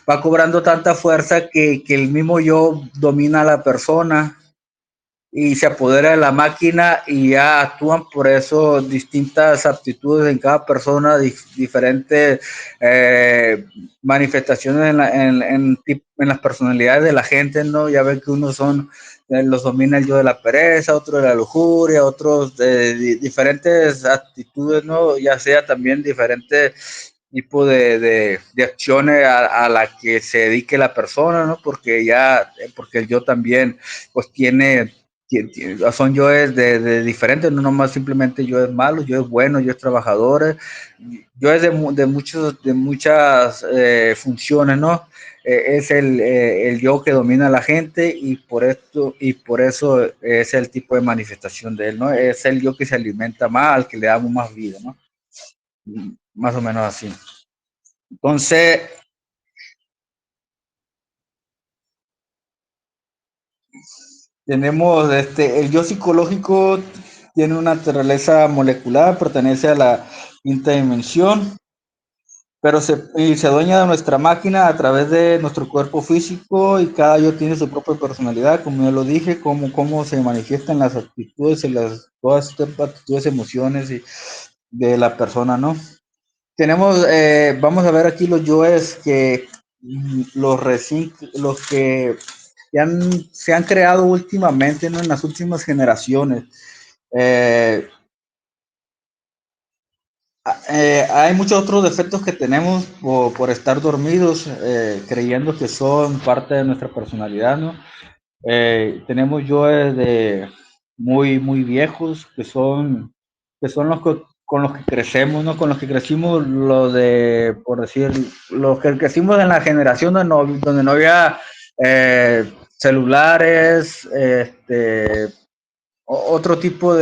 va cobrando tanta fuerza que el mismo yo domina a la persona y se apodera de la máquina y ya actúan por eso distintas aptitudes en cada persona, diferentes eh, manifestaciones en las personalidades de la gente, ¿no? Ya ven que unos son, los domina el yo de la pereza, otro de la lujuria, otros de diferentes actitudes, ¿no? Ya sea también diferentes tipo de acciones a la que se dedique la persona, ¿no? Porque ya, porque el yo también, pues son yoes de diferentes, no nomás simplemente yo es malo, yo es bueno, yo es trabajador, yo es de muchas funciones, ¿no? Es el yo que domina a la gente y por eso es el tipo de manifestación de él, ¿no? Es el yo que se alimenta más, al que le damos más vida, ¿no? Más o menos así. Entonces, tenemos el yo psicológico, tiene una naturaleza molecular, pertenece a la quinta dimensión, pero se adueña de nuestra máquina a través de nuestro cuerpo físico y cada yo tiene su propia personalidad, como ya lo dije, cómo se manifiestan las actitudes y todas estas actitudes, emociones y de la persona, ¿no? Vamos a ver aquí los yoes que los que se han creado últimamente, ¿no? En las últimas generaciones. Eh, Hay muchos otros defectos que tenemos por estar dormidos, creyendo que son parte de nuestra personalidad, ¿no? Tenemos yoes muy viejos que son con los que crecemos, ¿no? Con los que crecimos, por decir, los que crecimos en la generación donde no había celulares, otro tipo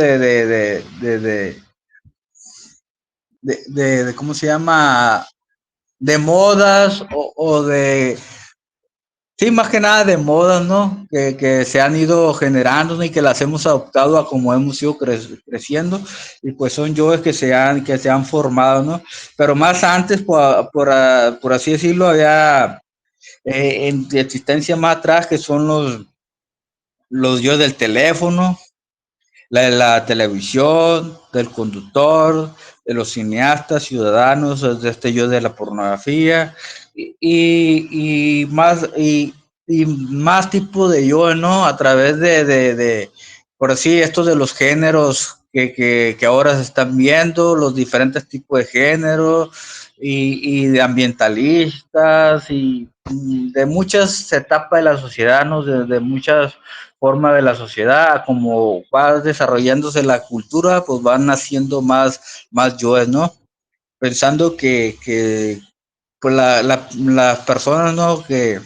¿cómo se llama? De modas o de sí, más que nada de modas, ¿no? Que se han ido generando, ¿no? Y que las hemos adoptado a como hemos ido creciendo, y pues son yoes que se han formado, ¿no? Pero más antes, por así decirlo, había en existencia más atrás que son los yoes del teléfono, de la televisión, del conductor, de los cineastas, ciudadanos, de yo de la pornografía y más tipo de yo, ¿no? A través por así, estos de los géneros que ahora se están viendo, los diferentes tipos de géneros y de ambientalistas y de muchas etapas de la sociedad, ¿no? De muchas forma de la sociedad, como va desarrollándose la cultura, pues van naciendo más yoes, ¿no? Pensando que pues las personas, ¿no? Que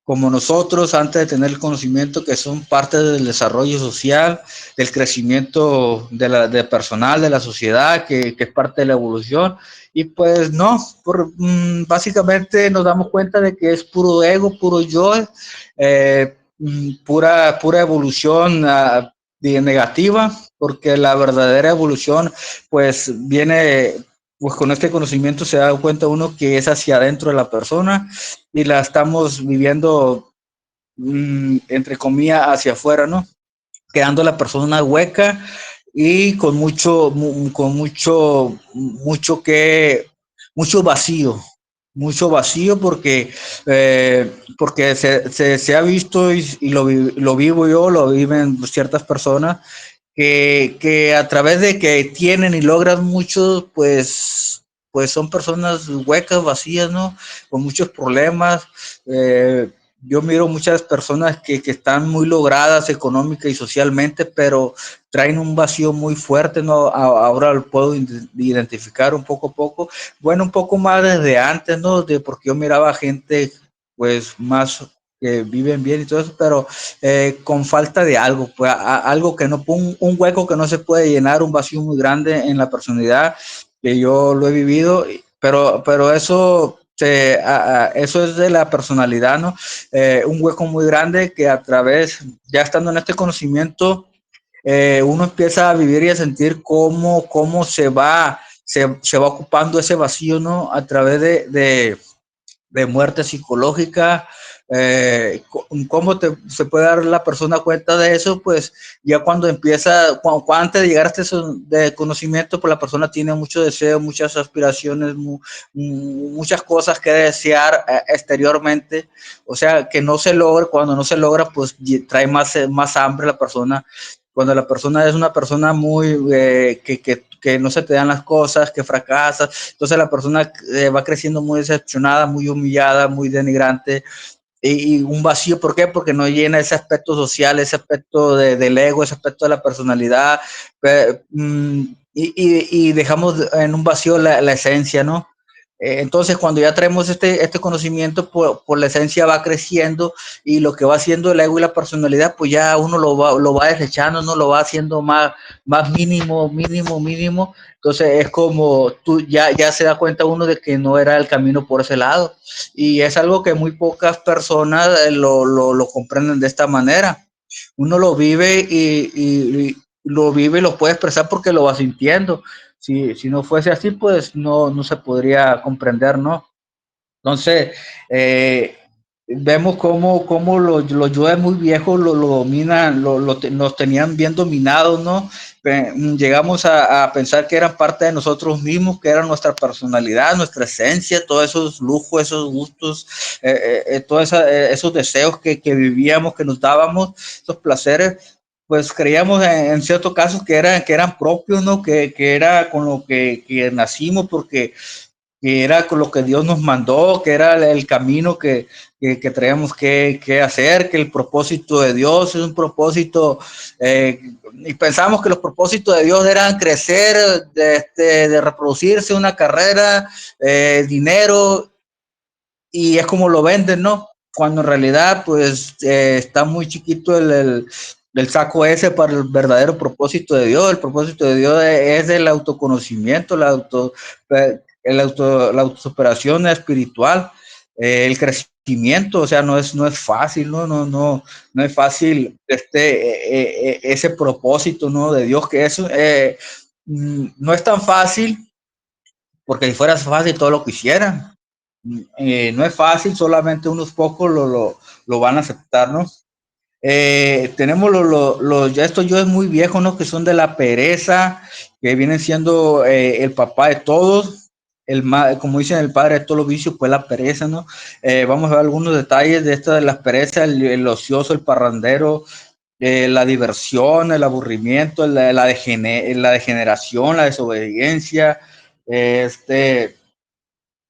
como nosotros, antes de tener el conocimiento, que son parte del desarrollo social, del crecimiento de personal, de la sociedad, que es parte de la evolución. Y pues no, básicamente nos damos cuenta de que es puro ego, puro yo, pura evolución negativa, porque la verdadera evolución pues viene, pues con este conocimiento se da cuenta uno que es hacia adentro de la persona y la estamos viviendo, entre comillas, hacia afuera, ¿no? Quedando la persona hueca y mucho vacío, mucho vacío porque se ha visto y lo vivo yo, lo viven ciertas personas que a través de que tienen y logran mucho, pues son personas huecas, vacías, ¿no? Con muchos problemas. Eh, yo miro muchas personas que están muy logradas económica y socialmente, pero traen un vacío muy fuerte, ¿no? Ahora lo puedo identificar un poco a poco. Bueno, un poco más desde antes, ¿no? Porque yo miraba gente, pues, más que viven bien y todo eso, pero con falta de algo, pues algo que no, un hueco que no se puede llenar, un vacío muy grande en la personalidad, que yo lo he vivido, pero eso es de la personalidad, ¿no? Un hueco muy grande que a través, ya estando en este conocimiento, uno empieza a vivir y a sentir cómo se va ocupando ese vacío, ¿no? A través de muerte psicológica. ¿Cómo se puede dar la persona cuenta de eso? Pues ya cuando empieza, antes de llegar a este de conocimiento, pues la persona tiene muchos deseos, muchas aspiraciones, muchas cosas que desear exteriormente, o sea, que no se logra. Cuando no se logra, pues trae más hambre la persona. Cuando la persona es una persona muy que no se te dan las cosas, que fracasa, entonces la persona va creciendo muy decepcionada, muy humillada, muy denigrante, y un vacío. ¿Por qué? Porque no llena ese aspecto social, ese aspecto del ego, ese aspecto de la personalidad, y dejamos en un vacío la esencia, ¿no? Entonces, cuando ya traemos este conocimiento, por la esencia va creciendo, y lo que va haciendo el ego y la personalidad, pues ya uno lo va desechando, no lo va haciendo más mínimo, mínimo, mínimo. Entonces, es como tú ya se da cuenta uno de que no era el camino por ese lado. Y es algo que muy pocas personas lo comprenden de esta manera. Uno lo vive y lo vive y lo puede expresar porque lo va sintiendo. Si no fuese así, pues no se podría comprender, ¿no? Entonces, vemos cómo los yoes muy viejos lo dominan, nos tenían bien dominados, ¿no? Llegamos a pensar que eran parte de nosotros mismos, que era nuestra personalidad, nuestra esencia, todos esos lujos, esos gustos, todos esos deseos que vivíamos, que nos dábamos, esos placeres. Pues creíamos en ciertos casos que eran propios, ¿no? Que era con lo que nacimos, porque que era con lo que Dios nos mandó, que era el camino que traíamos que hacer, que el propósito de Dios es un propósito, y pensamos que los propósitos de Dios eran crecer, de reproducirse, una carrera, dinero, y es como lo venden, ¿no? Cuando en realidad, pues, está muy chiquito el saco ese para el verdadero propósito de Dios. El propósito de Dios es el autoconocimiento, la autosuperación espiritual, el crecimiento. O sea, no es fácil, no es fácil ese propósito, ¿no? De Dios, que eso no es tan fácil, porque si fuera fácil todo lo quisieran. No es fácil, solamente unos pocos lo van a aceptar, ¿no? Tenemos ya estos yo es muy viejos, ¿no? Que son de la pereza, que vienen siendo el papá de todos, como dicen, el padre de todos los vicios, pues la pereza, ¿no? Vamos a ver algunos detalles de esta de las perezas: el ocioso, el parrandero, la diversión, el aburrimiento, la degeneración, la desobediencia.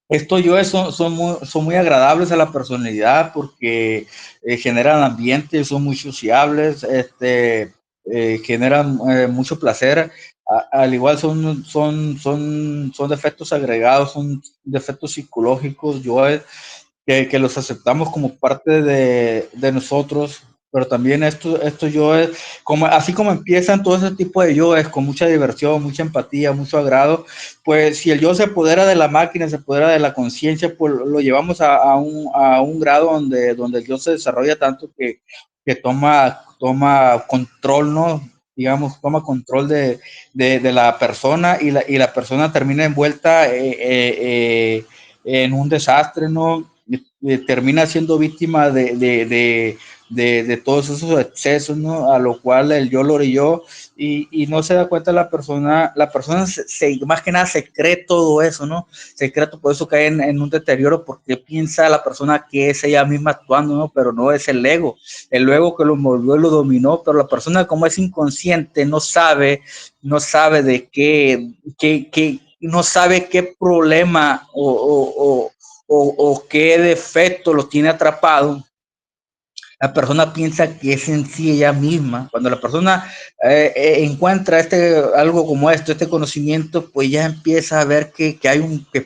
Estos yoes son muy agradables a la personalidad, porque generan ambiente, son muy sociables, generan mucho placer. Al igual son defectos agregados, son defectos psicológicos, yoes, que los aceptamos como parte de nosotros. Pero también estos yoes, así como empiezan todo ese tipo de yoes, con mucha diversión, mucha empatía, mucho agrado, pues si el yo se apodera de la máquina, se apodera de la conciencia, pues lo llevamos a un grado donde el yo se desarrolla tanto que toma control, ¿no? Digamos, toma control de la persona, y la persona termina envuelta en un desastre, ¿no? Termina siendo víctima de todos esos excesos, ¿no? A lo cual el yo lo orilló, y no se da cuenta la persona más que nada se cree todo eso, ¿no? Se cree, por eso cae en un deterioro, porque piensa la persona que es ella misma actuando, ¿no? Pero no es el ego que lo envolvió y lo dominó. Pero la persona, como es inconsciente, no sabe de no sabe qué problema o qué defecto lo tiene atrapado. La persona piensa que es en sí ella misma. Cuando la persona encuentra algo como este conocimiento, pues ya empieza a ver que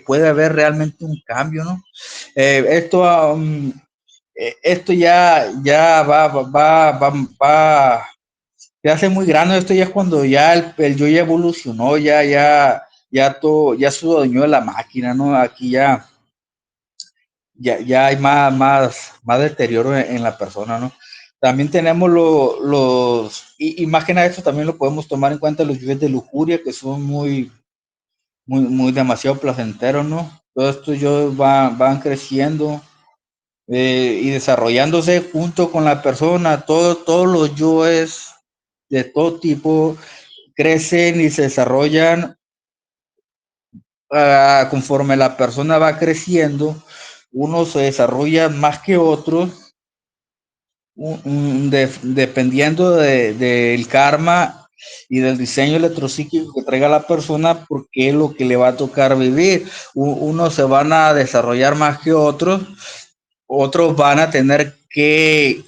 puede haber realmente un cambio, ¿no? Esto ya se hace muy grande. Esto ya es cuando ya el yo ya evolucionó, ya se adueñó de la máquina, ¿no? Aquí ya hay más deterioro en la persona, ¿no? También tenemos y más que nada esto también lo podemos tomar en cuenta, los niveles de lujuria, que son muy demasiado placenteros, ¿no? Todos estos yo van creciendo y desarrollándose junto con la persona. Todos los yoes de todo tipo crecen y se desarrollan conforme la persona va creciendo. Unos se desarrollan más que otros, dependiendo del karma y del diseño electropsíquico que traiga la persona, porque es lo que le va a tocar vivir. Unos se van a desarrollar más que otros van a tener que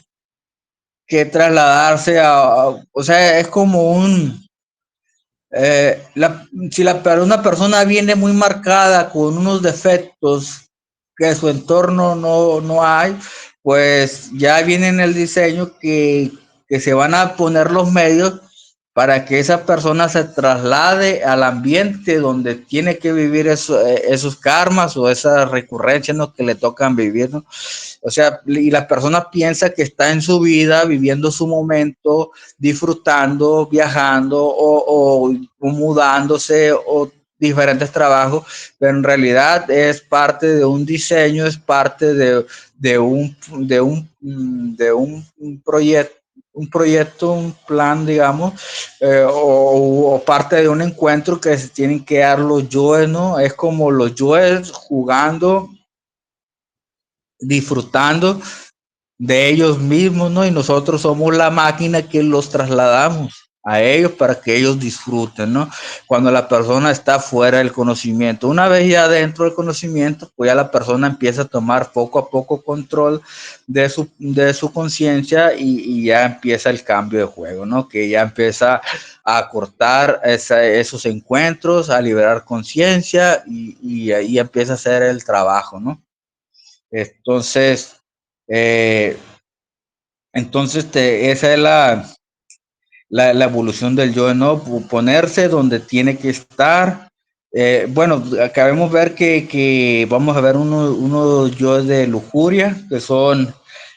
trasladarse o sea, es como si una persona viene muy marcada con unos defectos que en su entorno no hay, pues ya viene en el diseño que se van a poner los medios para que esa persona se traslade al ambiente donde tiene que vivir esos karmas o esas recurrencias, ¿no?, que le tocan vivir, ¿no? O sea, y la persona piensa que está en su vida, viviendo su momento, disfrutando, viajando o mudándose o diferentes trabajos, pero en realidad es parte de un diseño, es parte de un proyecto, un plan, digamos, o parte de un encuentro que se tienen que dar los yoes, ¿no? Es como los yoes jugando, disfrutando de ellos mismos, ¿no? Y nosotros somos la máquina que los trasladamos a ellos para que ellos disfruten, ¿no? Cuando la persona está fuera del conocimiento. Una vez ya dentro del conocimiento, pues ya la persona empieza a tomar poco a poco control de su conciencia y ya empieza el cambio de juego, ¿no? Que ya empieza a cortar esos encuentros, a liberar conciencia y ahí empieza a hacer el trabajo, ¿no? Entonces, eh, esa es la evolución del yo, ¿no? Ponerse donde tiene que estar. Bueno, acabemos de ver que vamos a ver unos yo de lujuria,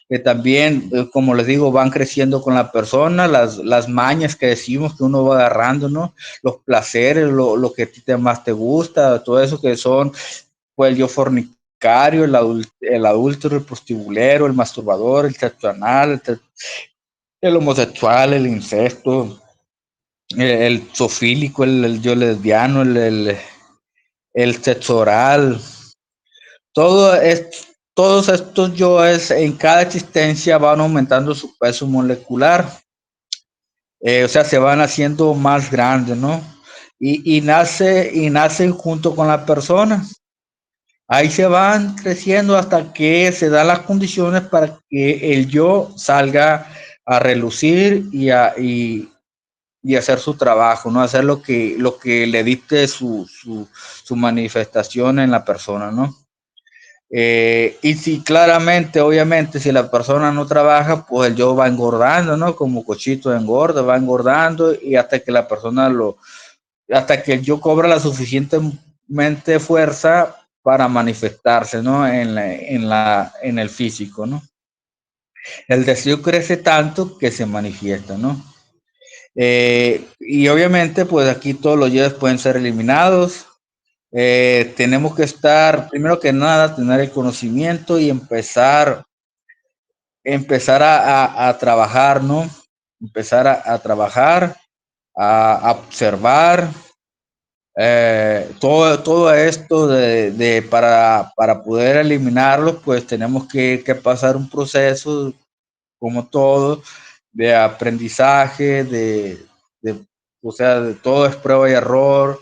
que también, como les digo, van creciendo con la persona, las mañas que decimos que uno va agarrando, ¿no? Los placeres, lo que a ti más te gusta, todo eso que son, pues el yo fornicario, el adúltero, el prostibulero, el masturbador, el sexo anal, el homosexual, el incesto, el zoofílico, el yo lesbiano, el sexo oral, todo todos estos yoes en cada existencia van aumentando su peso molecular, o sea, se van haciendo más grandes, ¿no? Y nacen junto con la persona. Ahí se van creciendo hasta que se dan las condiciones para que el yo salga a relucir y hacer su trabajo, ¿no? Hacer lo que le dicte su manifestación en la persona, ¿no? Y si claramente, obviamente, si la persona no trabaja, pues el yo va engordando, ¿no? Como cochito engorda, va engordando y hasta que el yo cobra la suficientemente fuerza para manifestarse, ¿no? En el físico, ¿no? El deseo crece tanto que se manifiesta, ¿no? Y obviamente, pues aquí todos los yoes pueden ser eliminados. Tenemos que estar, primero que nada, tener el conocimiento y empezar a trabajar, ¿no? Empezar a trabajar, a observar todo esto para poder eliminarlos, pues tenemos que pasar un proceso, como todo, de aprendizaje, o sea, de todo es prueba y error,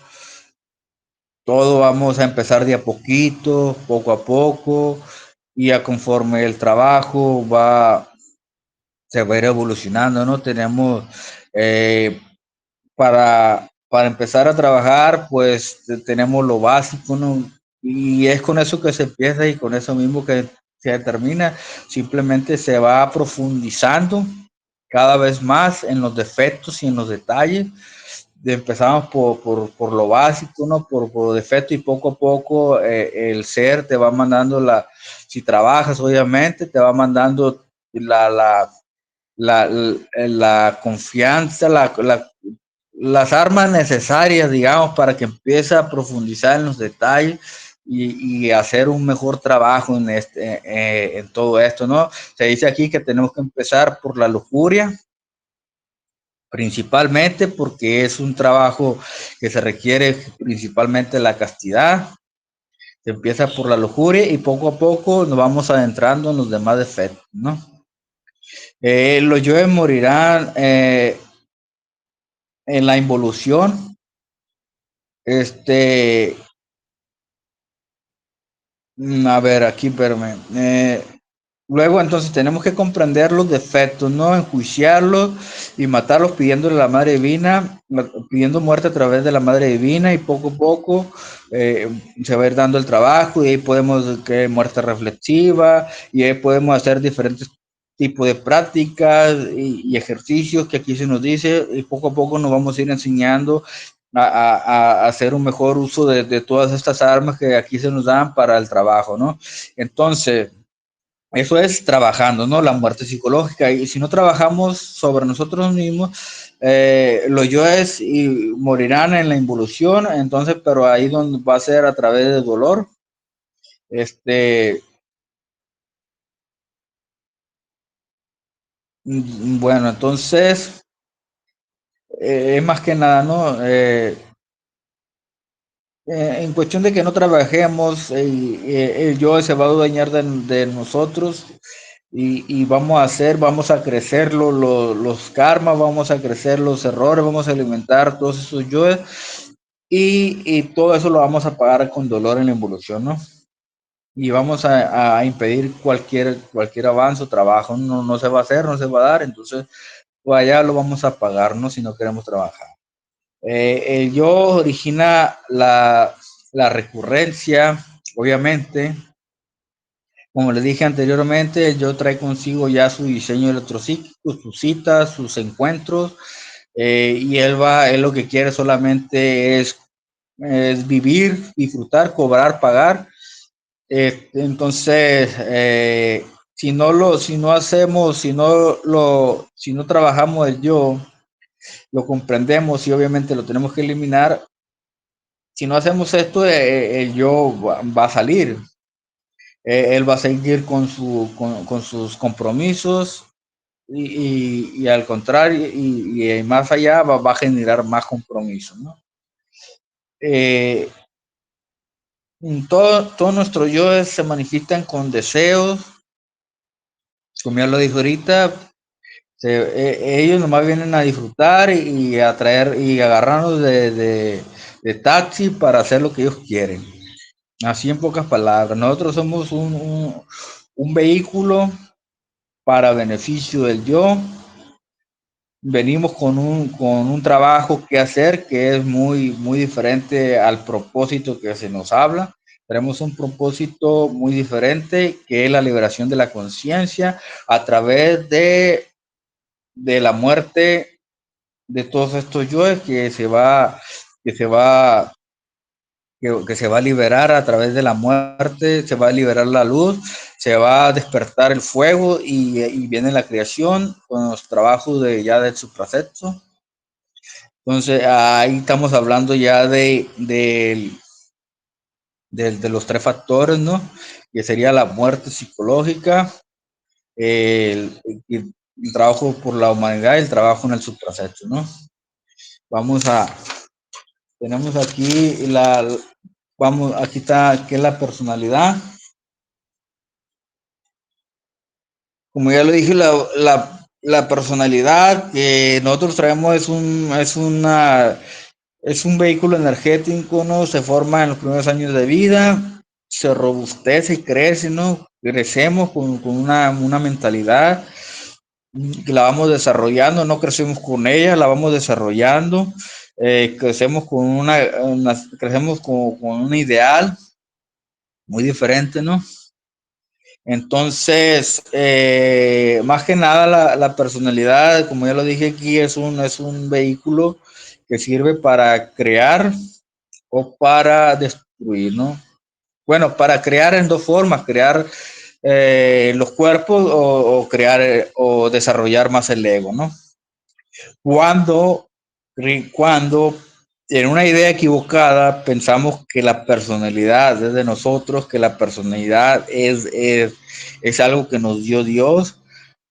todo vamos a empezar de a poquito, poco a poco, y a conforme el trabajo se va a ir evolucionando, ¿no? Tenemos, para empezar a trabajar, pues tenemos lo básico, ¿no? Y es con eso que se empieza y con eso mismo que se termina. Simplemente se va profundizando cada vez más en los defectos y en los detalles. Empezamos por lo básico, ¿no? Por defecto y poco a poco el ser te va mandando si trabajas, obviamente, te va mandando la confianza, las armas necesarias, digamos, para que empiece a profundizar en los detalles y hacer un mejor trabajo en todo esto, ¿no? Se dice aquí que tenemos que empezar por la lujuria, principalmente porque es un trabajo que se requiere principalmente la castidad. Se empieza por la lujuria y poco a poco nos vamos adentrando en los demás defectos, ¿no? Los yoes morirán en la involución. Este, a ver, aquí, espérame. Luego, entonces, tenemos que comprender los defectos, ¿no? Enjuiciarlos y matarlos pidiéndole a la Madre Divina, pidiendo muerte a través de la Madre Divina y poco a poco eh, se va a ir dando el trabajo y ahí podemos que muerte reflexiva y ahí podemos hacer diferentes tipos de prácticas ejercicios que aquí se nos dice y poco a poco nos vamos a ir enseñando a hacer un mejor uso de todas estas armas que aquí se nos dan para el trabajo, ¿no? Entonces, eso es trabajando, ¿no? La muerte psicológica. Y si no trabajamos sobre nosotros mismos, los yoes morirán en la involución, entonces, pero ahí donde va a ser a través del dolor. Este, bueno, entonces, es más que nada, ¿no? En cuestión de que no trabajemos, el yo se va a dañar de nosotros y vamos a crecer los karmas, vamos a crecer los errores, vamos a alimentar todos esos yoes y todo eso lo vamos a pagar con dolor en la evolución, ¿no? Y vamos a impedir cualquier avance o trabajo, no se va a hacer, no se va a dar, entonces pues allá lo vamos a pagar, ¿no? Si no queremos trabajar. El yo origina la recurrencia, obviamente. Como le dije anteriormente, el yo trae consigo ya su diseño electrocíclico, sus citas, sus encuentros, y él lo que quiere solamente es vivir, disfrutar, cobrar, pagar. Entonces, si no hacemos, si no trabajamos el yo, lo comprendemos y obviamente lo tenemos que eliminar. Si no hacemos esto, el yo va a salir. Él va a seguir con sus compromisos y al contrario, y más allá va a generar más compromisos, ¿no? Eh, todo nuestro yo se manifiestan con deseos, como ya lo dijo ahorita, ellos nomás vienen a disfrutar y a traer y agarrarnos de taxi para hacer lo que ellos quieren. Así en pocas palabras, nosotros somos un vehículo para beneficio del yo. Venimos con un trabajo que hacer que es muy diferente al propósito que se nos habla. Tenemos un propósito muy diferente que es la liberación de la conciencia a través de la muerte de todos estos yoes que se va que se va a liberar a través de la muerte, se va a liberar la luz, se va a despertar el fuego y viene la creación con los trabajos ya del suprasexo. Entonces ahí estamos hablando ya de los tres factores, ¿no? Que sería la muerte psicológica, el, el trabajo por la humanidad y el trabajo en el suprasexo, ¿no? Vamos a, tenemos aquí aquí está, ¿qué es la personalidad? Como ya lo dije, la personalidad que nosotros traemos es un vehículo energético, ¿no? Se forma en los primeros años de vida, se robustece y crece, ¿no? Crecemos con una mentalidad que la vamos desarrollando, no crecemos con ella, la vamos desarrollando, crecemos crecemos con un ideal muy diferente, ¿no? Entonces, más que nada la personalidad, como ya lo dije aquí, es un vehículo que sirve para crear o para destruir, ¿no? Bueno, para crear en dos formas, crear los cuerpos o crear o desarrollar más el ego, ¿no? Cuando, cuando en una idea equivocada pensamos que la personalidad es de nosotros, que la personalidad es algo que nos dio Dios,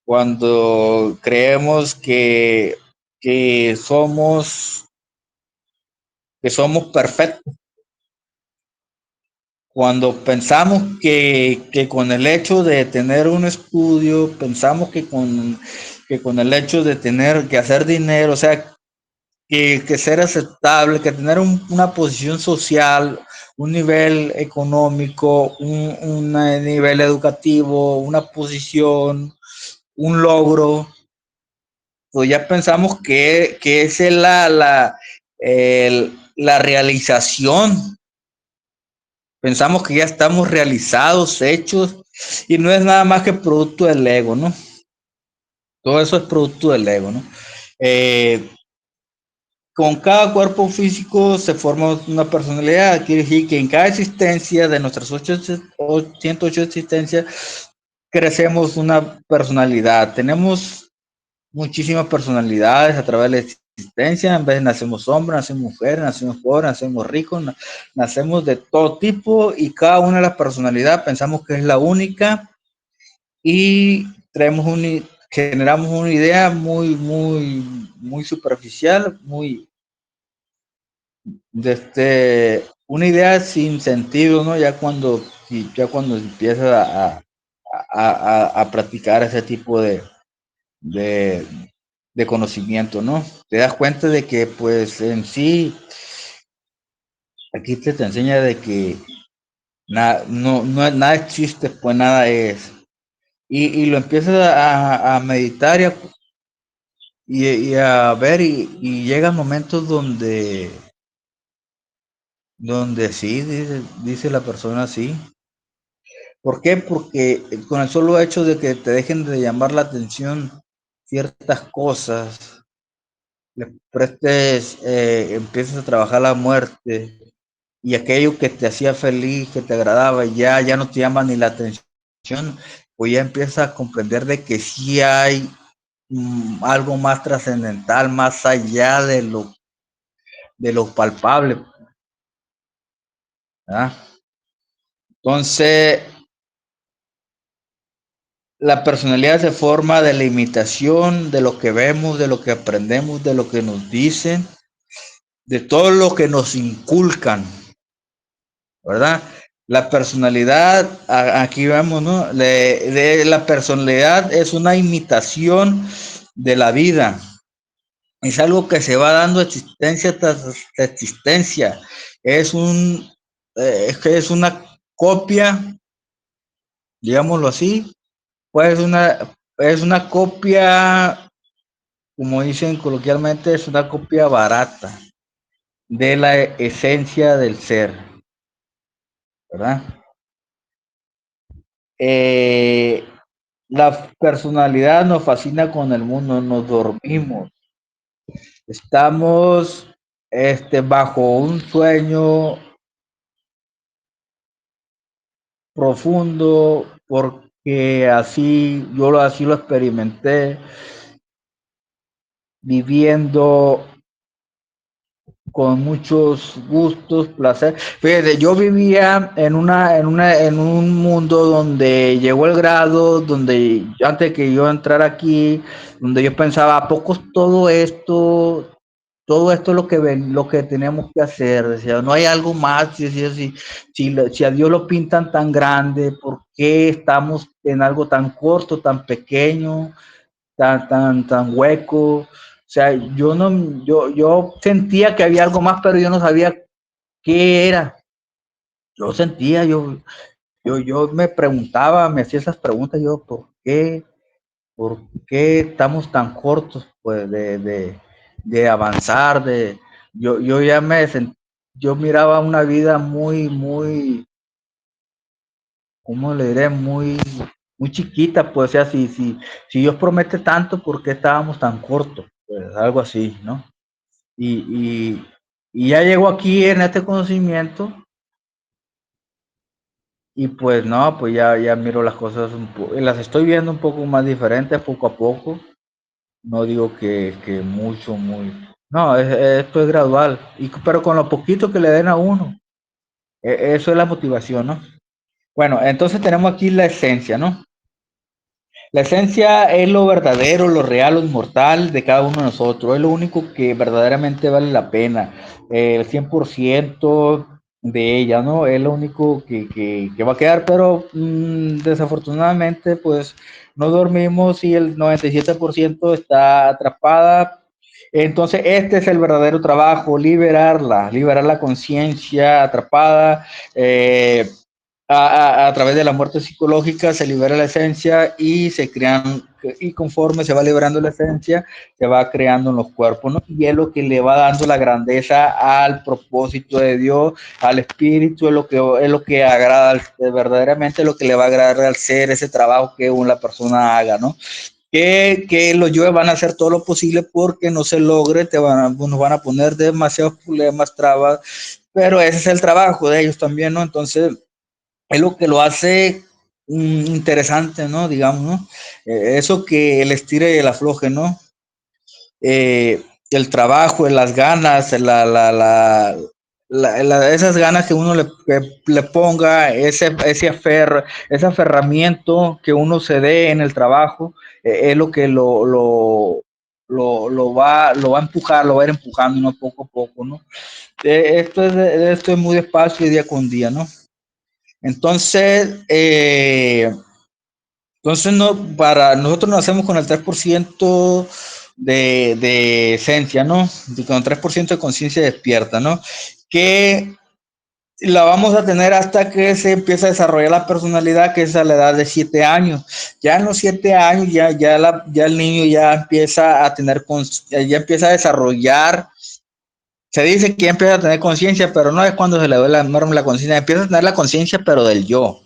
cuando creemos que somos, que somos perfectos, cuando pensamos que con el hecho de tener un estudio, pensamos que con el hecho de tener que hacer dinero, o sea, que ser aceptable, que tener una posición social, un nivel económico, un nivel educativo, una posición, un logro, pues ya pensamos que esa es la realización. Pensamos que ya estamos realizados, hechos, y no es nada más que producto del ego, ¿no? Todo eso es producto del ego, ¿no? Eh, con cada cuerpo físico se forma una personalidad. Quiere decir que en cada existencia de nuestras 108 existencias crecemos una personalidad. Tenemos muchísimas personalidades a través de la existencia. En vez de nacemos hombres, nacemos mujeres, nacemos pobres, nacemos ricos, nacemos de todo tipo y cada una de las personalidades pensamos que es la única y traemos generamos una idea muy superficial, una idea sin sentido, ¿no? Ya cuando empiezas a practicar ese tipo de, de conocimiento, ¿no? Te das cuenta de que, pues, en sí, aquí te enseña de que nada existe, pues nada es. Y lo empiezas a meditar y a ver, y llegan momentos donde sí, dice la persona sí. ¿Por qué? Porque con el solo hecho de que te dejen de llamar la atención ciertas cosas, le prestes, empiezas a trabajar la muerte y aquello que te hacía feliz, que te agradaba, ya no te llama ni la atención, pues ya empiezas a comprender de que sí hay algo más trascendental, más allá de lo palpable, ¿verdad? Entonces, la personalidad se forma de la imitación, de lo que vemos, de lo que aprendemos, de lo que nos dicen, de todo lo que nos inculcan, ¿verdad? La personalidad, aquí vemos, ¿no? La personalidad es una imitación de la vida. Es algo que se va dando existencia tras existencia. Es es una copia, digámoslo así, pues es una copia, como dicen coloquialmente, es una copia barata de la esencia del ser, ¿verdad? Eh, la personalidad nos fascina con el mundo, nos dormimos, estamos bajo un sueño profundo porque así lo experimenté viviendo con muchos gustos, placer. Fíjate, yo vivía en un mundo donde llegó el grado, donde antes que yo entrara aquí, donde yo pensaba, ¿a poco todo esto es lo que tenemos que hacer? Decía, no hay algo más, decía, si a Dios lo pintan tan grande, ¿por qué estamos en algo tan corto, tan pequeño? Tan hueco. O sea, yo sentía que había algo más, pero yo no sabía qué era. Yo sentía, yo me preguntaba, me hacía esas preguntas, yo, ¿por qué estamos tan cortos, pues, de avanzar, yo ya yo miraba una vida ¿cómo le diré? Muy chiquita, pues, o sea, si Dios promete tanto, ¿por qué estábamos tan cortos? Pues algo así, ¿no? Y, y, y ya llego aquí en este conocimiento y pues no, pues ya miro las cosas las estoy viendo un poco más diferentes poco a poco. No digo que mucho, muy. No, esto es gradual, pero con lo poquito que le den a uno, eso es la motivación, ¿no? Bueno, entonces tenemos aquí la esencia, ¿no? La esencia es lo verdadero, lo real, lo inmortal de cada uno de nosotros. Es lo único que verdaderamente vale la pena. El 100% de ella, ¿no? Es lo único que va a quedar, pero desafortunadamente, pues no dormimos y el 97% está atrapada. Entonces, este es el verdadero trabajo, liberar la conciencia atrapada. A través de la muerte psicológica se libera la esencia y se crean, y conforme se va liberando la esencia, se va creando en los cuerpos, ¿no? Y es lo que le va dando la grandeza al propósito de Dios, al espíritu, es lo que agrada, verdaderamente lo que le va a agradar al ser, ese trabajo que una persona haga, ¿no? Que los yo van a hacer todo lo posible porque no se logre, nos van a poner demasiados problemas, trabas, pero ese es el trabajo de ellos también, ¿no? Entonces, es lo que lo hace interesante, ¿no? Digamos, ¿no? Eso que el estire y el afloje, ¿no? El trabajo, las ganas, esas ganas que uno le ponga, ese aferramiento que uno se dé en el trabajo, es lo que lo va a empujar, lo va a ir empujando, ¿no? Poco a poco, ¿no? Esto es muy despacio y día con día, ¿no? Entonces, no, para nosotros nos hacemos con el 3% de esencia, ¿no? Con el 3% de conciencia despierta, ¿no? Que la vamos a tener hasta que se empieza a desarrollar la personalidad, que es a la edad de 7 años. Ya en los 7 años, ya el niño ya empieza a tener, ya empieza a desarrollar. Se dice que ya empieza a tener conciencia, pero no es cuando se le ve la conciencia, empieza a tener la conciencia, pero del yo,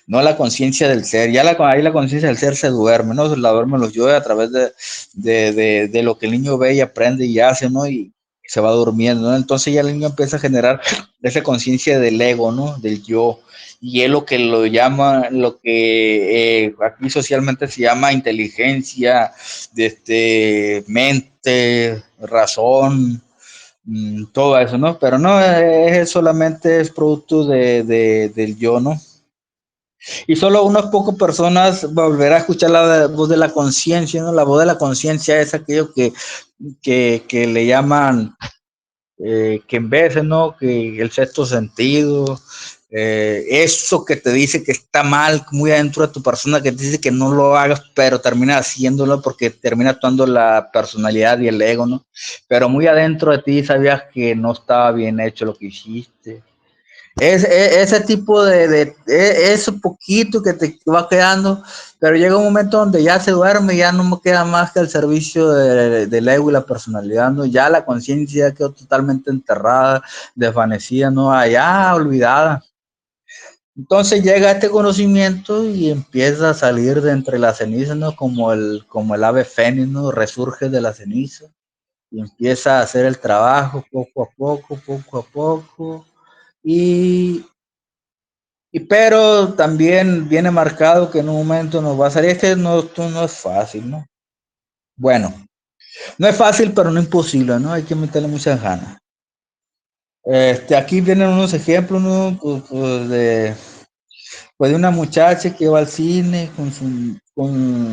no la conciencia del ser. Ahí la conciencia del ser se duerme, ¿no? Se la duermen los yo a través de lo que el niño ve y aprende y hace, ¿no? Y se va durmiendo, ¿no? Entonces ya el niño empieza a generar esa conciencia del ego, ¿no? Del yo. Y es lo que lo llama, lo que aquí socialmente se llama inteligencia, mente, razón, todo eso, ¿no? Pero no, solamente es producto del yo, ¿no? Y solo unas pocas personas volverán a escuchar la voz de la conciencia, ¿no? La voz de la conciencia es aquello que le llaman, que en veces, ¿no? Que el sexto sentido, eso que te dice que está mal muy adentro de tu persona, que te dice que no lo hagas, pero termina haciéndolo porque termina actuando la personalidad y el ego, ¿no? Pero muy adentro de ti sabías que no estaba bien hecho lo que hiciste. Ese tipo eso poquito que te va quedando, pero llega un momento donde ya se duerme, ya no me queda más que el servicio del ego y la personalidad, ¿no? Ya la conciencia quedó totalmente enterrada, desvanecida, ¿no? Allá olvidada. Entonces llega este conocimiento y empieza a salir de entre las cenizas, ¿no? Como el ave fénix, ¿no? Resurge de la ceniza y empieza a hacer el trabajo poco a poco, poco a poco. Y pero también viene marcado que en un momento nos va a salir. Esto no es fácil, ¿no? Bueno, no es fácil, pero no imposible, ¿no? Hay que meterle muchas ganas. Aquí vienen unos ejemplos, ¿no? Pues de una muchacha que va al cine con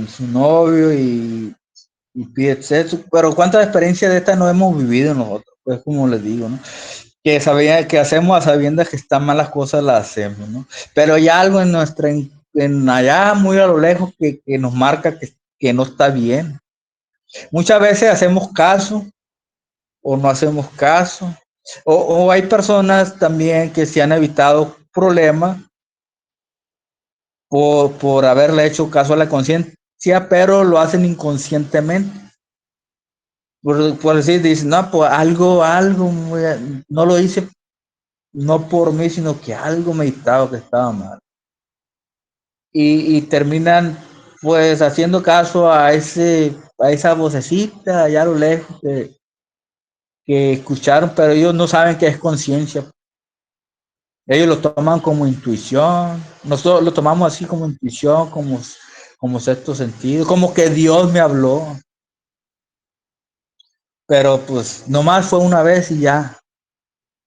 su novio y pide sexo. Pero ¿cuántas experiencias de estas no hemos vivido nosotros? Pues como les digo, ¿no? Que hacemos a sabiendas que están malas cosas, las hacemos, ¿no? Pero hay algo en allá muy a lo lejos que nos marca que no está bien. Muchas veces hacemos caso o no hacemos caso. O hay personas también que se han evitado problemas por haberle hecho caso a la conciencia, pero lo hacen inconscientemente. Por decir, dicen, no, pues no lo hice no por mí, sino que algo me dictaba que estaba mal. Y terminan pues haciendo caso a esa vocecita allá a lo lejos que escucharon, pero ellos no saben que es conciencia. Ellos lo toman como intuición, nosotros lo tomamos así como intuición, como sexto sentido, como que Dios me habló. pero pues nomás fue una vez y ya.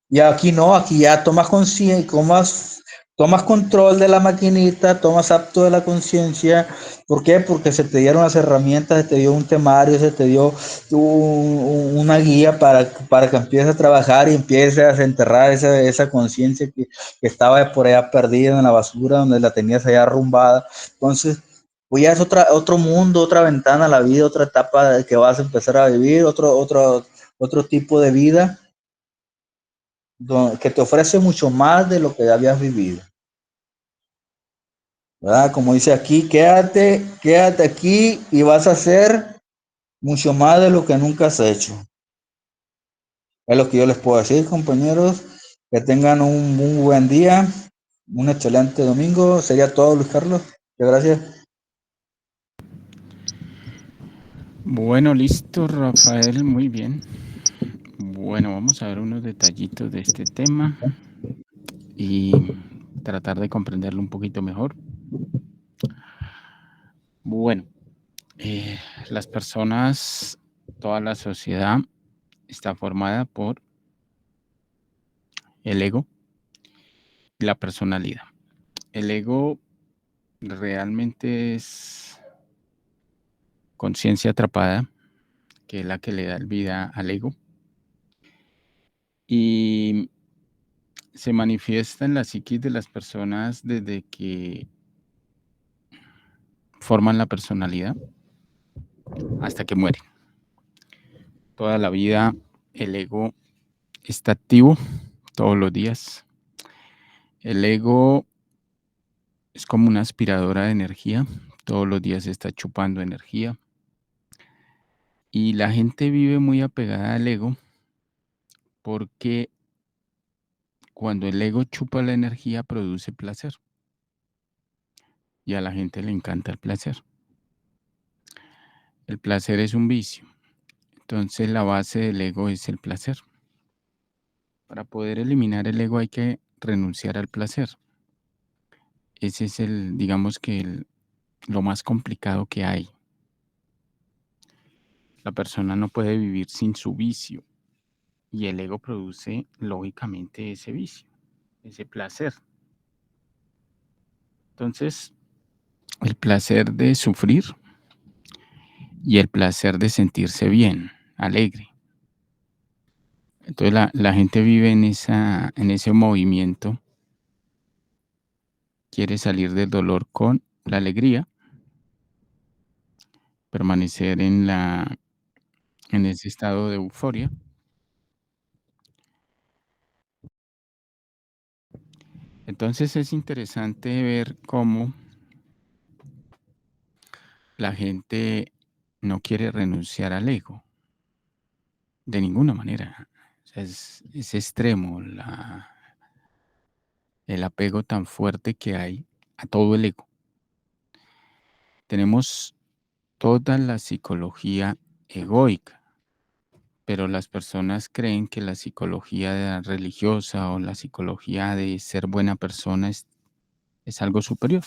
Y aquí no, aquí ya tomas conciencia, tomas control de la maquinita, tomas apto de la conciencia. ¿Por qué? Porque se te dieron las herramientas, se te dio un temario, se te dio una guía para que empieces a trabajar y empieces a desenterrar esa conciencia que estaba por allá perdida en la basura, donde la tenías allá arrumbada. Entonces, pues ya es otro mundo, otra ventana a la vida, otra etapa que vas a empezar a vivir, otro tipo de vida que te ofrece mucho más de lo que habías vivido, ¿verdad? Como dice aquí, quédate aquí y vas a hacer mucho más de lo que nunca has hecho. Es lo que yo les puedo decir, compañeros. Que tengan un muy buen día, un excelente domingo. Sería todo, Luis Carlos. Muchas gracias. Bueno, listo, Rafael, muy bien. Bueno, vamos a ver unos detallitos de este tema y tratar de comprenderlo un poquito mejor. Bueno, las personas, toda la sociedad está formada por el ego y la personalidad. El ego realmente es conciencia atrapada, que es la que le da vida al ego, y se manifiesta en la psiquis de las personas desde que forman la personalidad hasta que mueren. Toda la vida el ego está activo todos los días. El ego es como una aspiradora de energía, todos los días está chupando energía. Y la gente vive muy apegada al ego porque cuando el ego chupa la energía produce placer. Y a la gente le encanta el placer. El placer es un vicio. Entonces la base del ego es el placer. Para poder eliminar el ego hay que renunciar al placer. Ese es digamos que lo más complicado que hay. La persona no puede vivir sin su vicio y el ego produce lógicamente ese vicio, ese placer. Entonces, el placer de sufrir y el placer de sentirse bien, alegre. Entonces la gente vive en ese movimiento, quiere salir del dolor con la alegría, permanecer en ese estado de euforia. Entonces es interesante ver cómo la gente no quiere renunciar al ego, de ninguna manera. O sea, es extremo el apego tan fuerte que hay a todo el ego. Tenemos toda la psicología egoica, pero las personas creen que la psicología religiosa o la psicología de ser buena persona es algo superior.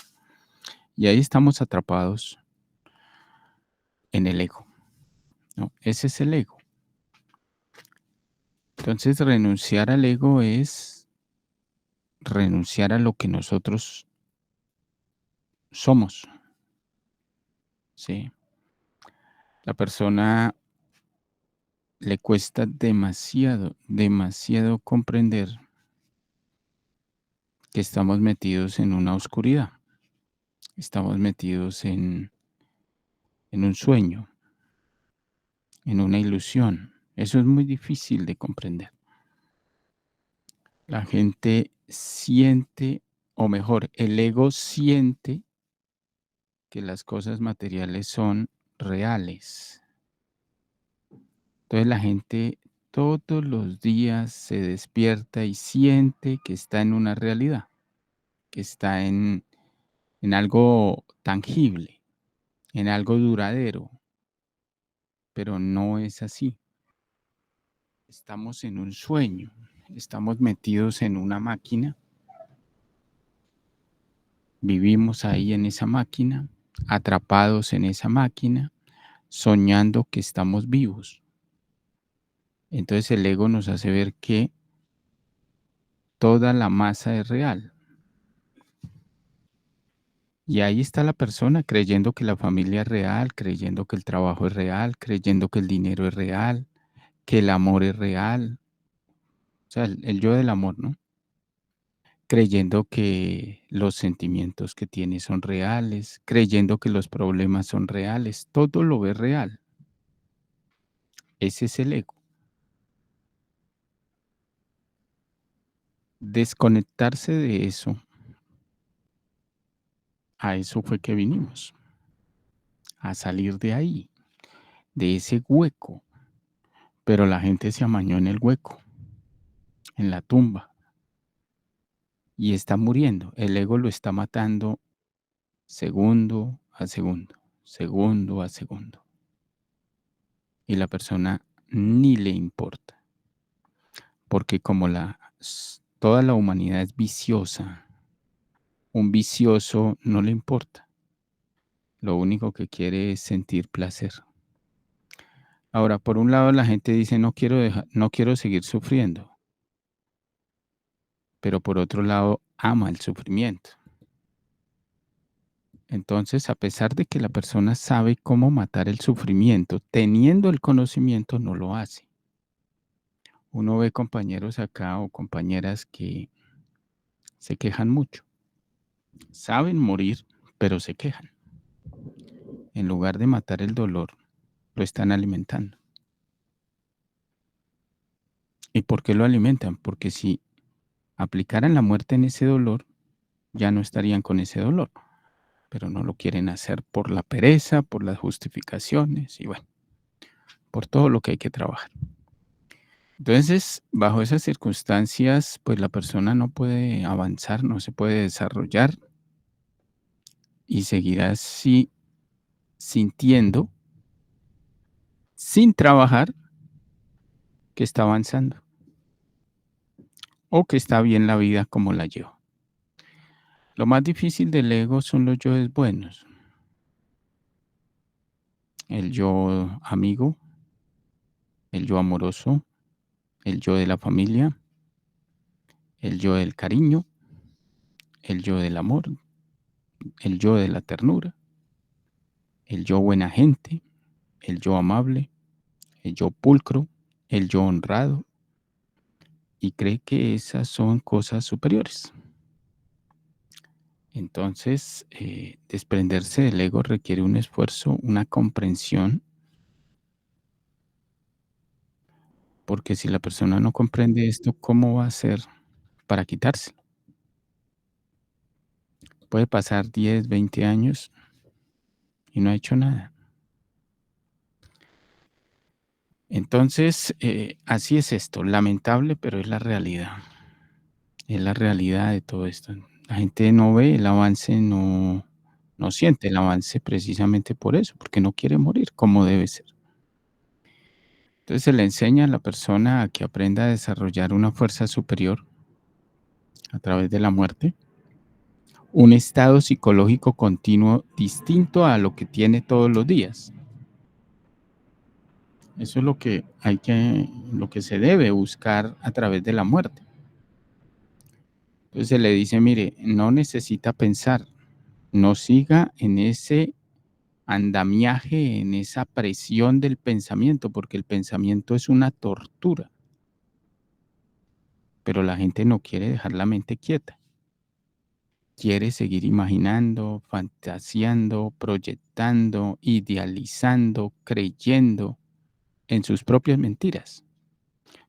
Y ahí estamos atrapados en el ego, ¿no? Ese es el ego. Entonces, renunciar al ego es renunciar a lo que nosotros somos, ¿sí? La persona le cuesta demasiado, demasiado comprender que estamos metidos en una oscuridad, estamos metidos en un sueño, en una ilusión. Eso es muy difícil de comprender. La gente siente, o mejor, el ego siente que las cosas materiales son reales. Entonces la gente todos los días se despierta y siente que está en una realidad, que está en algo tangible, en algo duradero, pero no es así. Estamos en un sueño, estamos metidos en una máquina, vivimos ahí en esa máquina, atrapados en esa máquina, soñando que estamos vivos. Entonces el ego nos hace ver que toda la masa es real. Y ahí está la persona creyendo que la familia es real, creyendo que el trabajo es real, creyendo que el dinero es real, que el amor es real. O sea, el yo del amor, ¿no? Creyendo que los sentimientos que tiene son reales, creyendo que los problemas son reales, todo lo ve real. Ese es el ego. Desconectarse de eso, a eso fue que vinimos, a salir de ahí, de ese hueco. Pero la gente se amañó en el hueco, en la tumba, y está muriendo. El ego lo está matando segundo a segundo, segundo a segundo. Y la persona ni le importa, porque como toda la humanidad es viciosa, un vicioso no le importa. Lo único que quiere es sentir placer. Ahora, por un lado la gente dice no quiero seguir sufriendo, pero por otro lado ama el sufrimiento. Entonces, a pesar de que la persona sabe cómo matar el sufrimiento, teniendo el conocimiento, no lo hace. Uno ve compañeros acá o compañeras que se quejan mucho. Saben morir, pero se quejan. En lugar de matar el dolor, lo están alimentando. ¿Y por qué lo alimentan? Porque si aplicaran la muerte en ese dolor, ya no estarían con ese dolor. Pero no lo quieren hacer por la pereza, por las justificaciones y bueno, por todo lo que hay que trabajar. Entonces, bajo esas circunstancias, pues la persona no puede avanzar, no se puede desarrollar y seguirá así sintiendo, sin trabajar, que está avanzando o que está bien la vida como la lleva. Lo más difícil del ego son los yoes buenos. El yo amigo, el yo amoroso, el yo de la familia, el yo del cariño, el yo del amor, el yo de la ternura, el yo buena gente, el yo amable, el yo pulcro, el yo honrado, y cree que esas son cosas superiores. Entonces, desprenderse del ego requiere un esfuerzo, una comprensión, porque si la persona no comprende esto, ¿cómo va a hacer para quitárselo? Puede pasar 10, 20 años y no ha hecho nada. Entonces, así es esto, lamentable, pero es la realidad. Es la realidad de todo esto. La gente no ve el avance, no siente el avance precisamente por eso, porque no quiere morir como debe ser. Entonces se le enseña a la persona a que aprenda a desarrollar una fuerza superior a través de la muerte, un estado psicológico continuo distinto a lo que tiene todos los días. Eso es lo que se debe buscar a través de la muerte. Entonces se le dice, mire, no necesita pensar, no siga en ese andamiaje, en esa presión del pensamiento, porque el pensamiento es una tortura. Pero la gente no quiere dejar la mente quieta. Quiere seguir imaginando, fantaseando, proyectando, idealizando, creyendo en sus propias mentiras.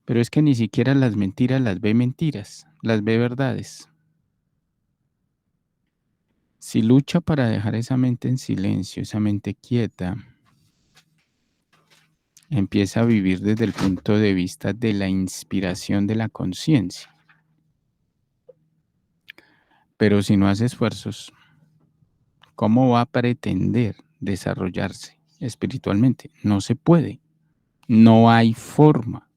Pero es que ni siquiera las mentiras las ve mentiras, las ve verdades. Si lucha para dejar esa mente en silencio, esa mente quieta, empieza a vivir desde el punto de vista de la inspiración de la conciencia. Pero si no hace esfuerzos, ¿cómo va a pretender desarrollarse espiritualmente? No se puede, no hay forma.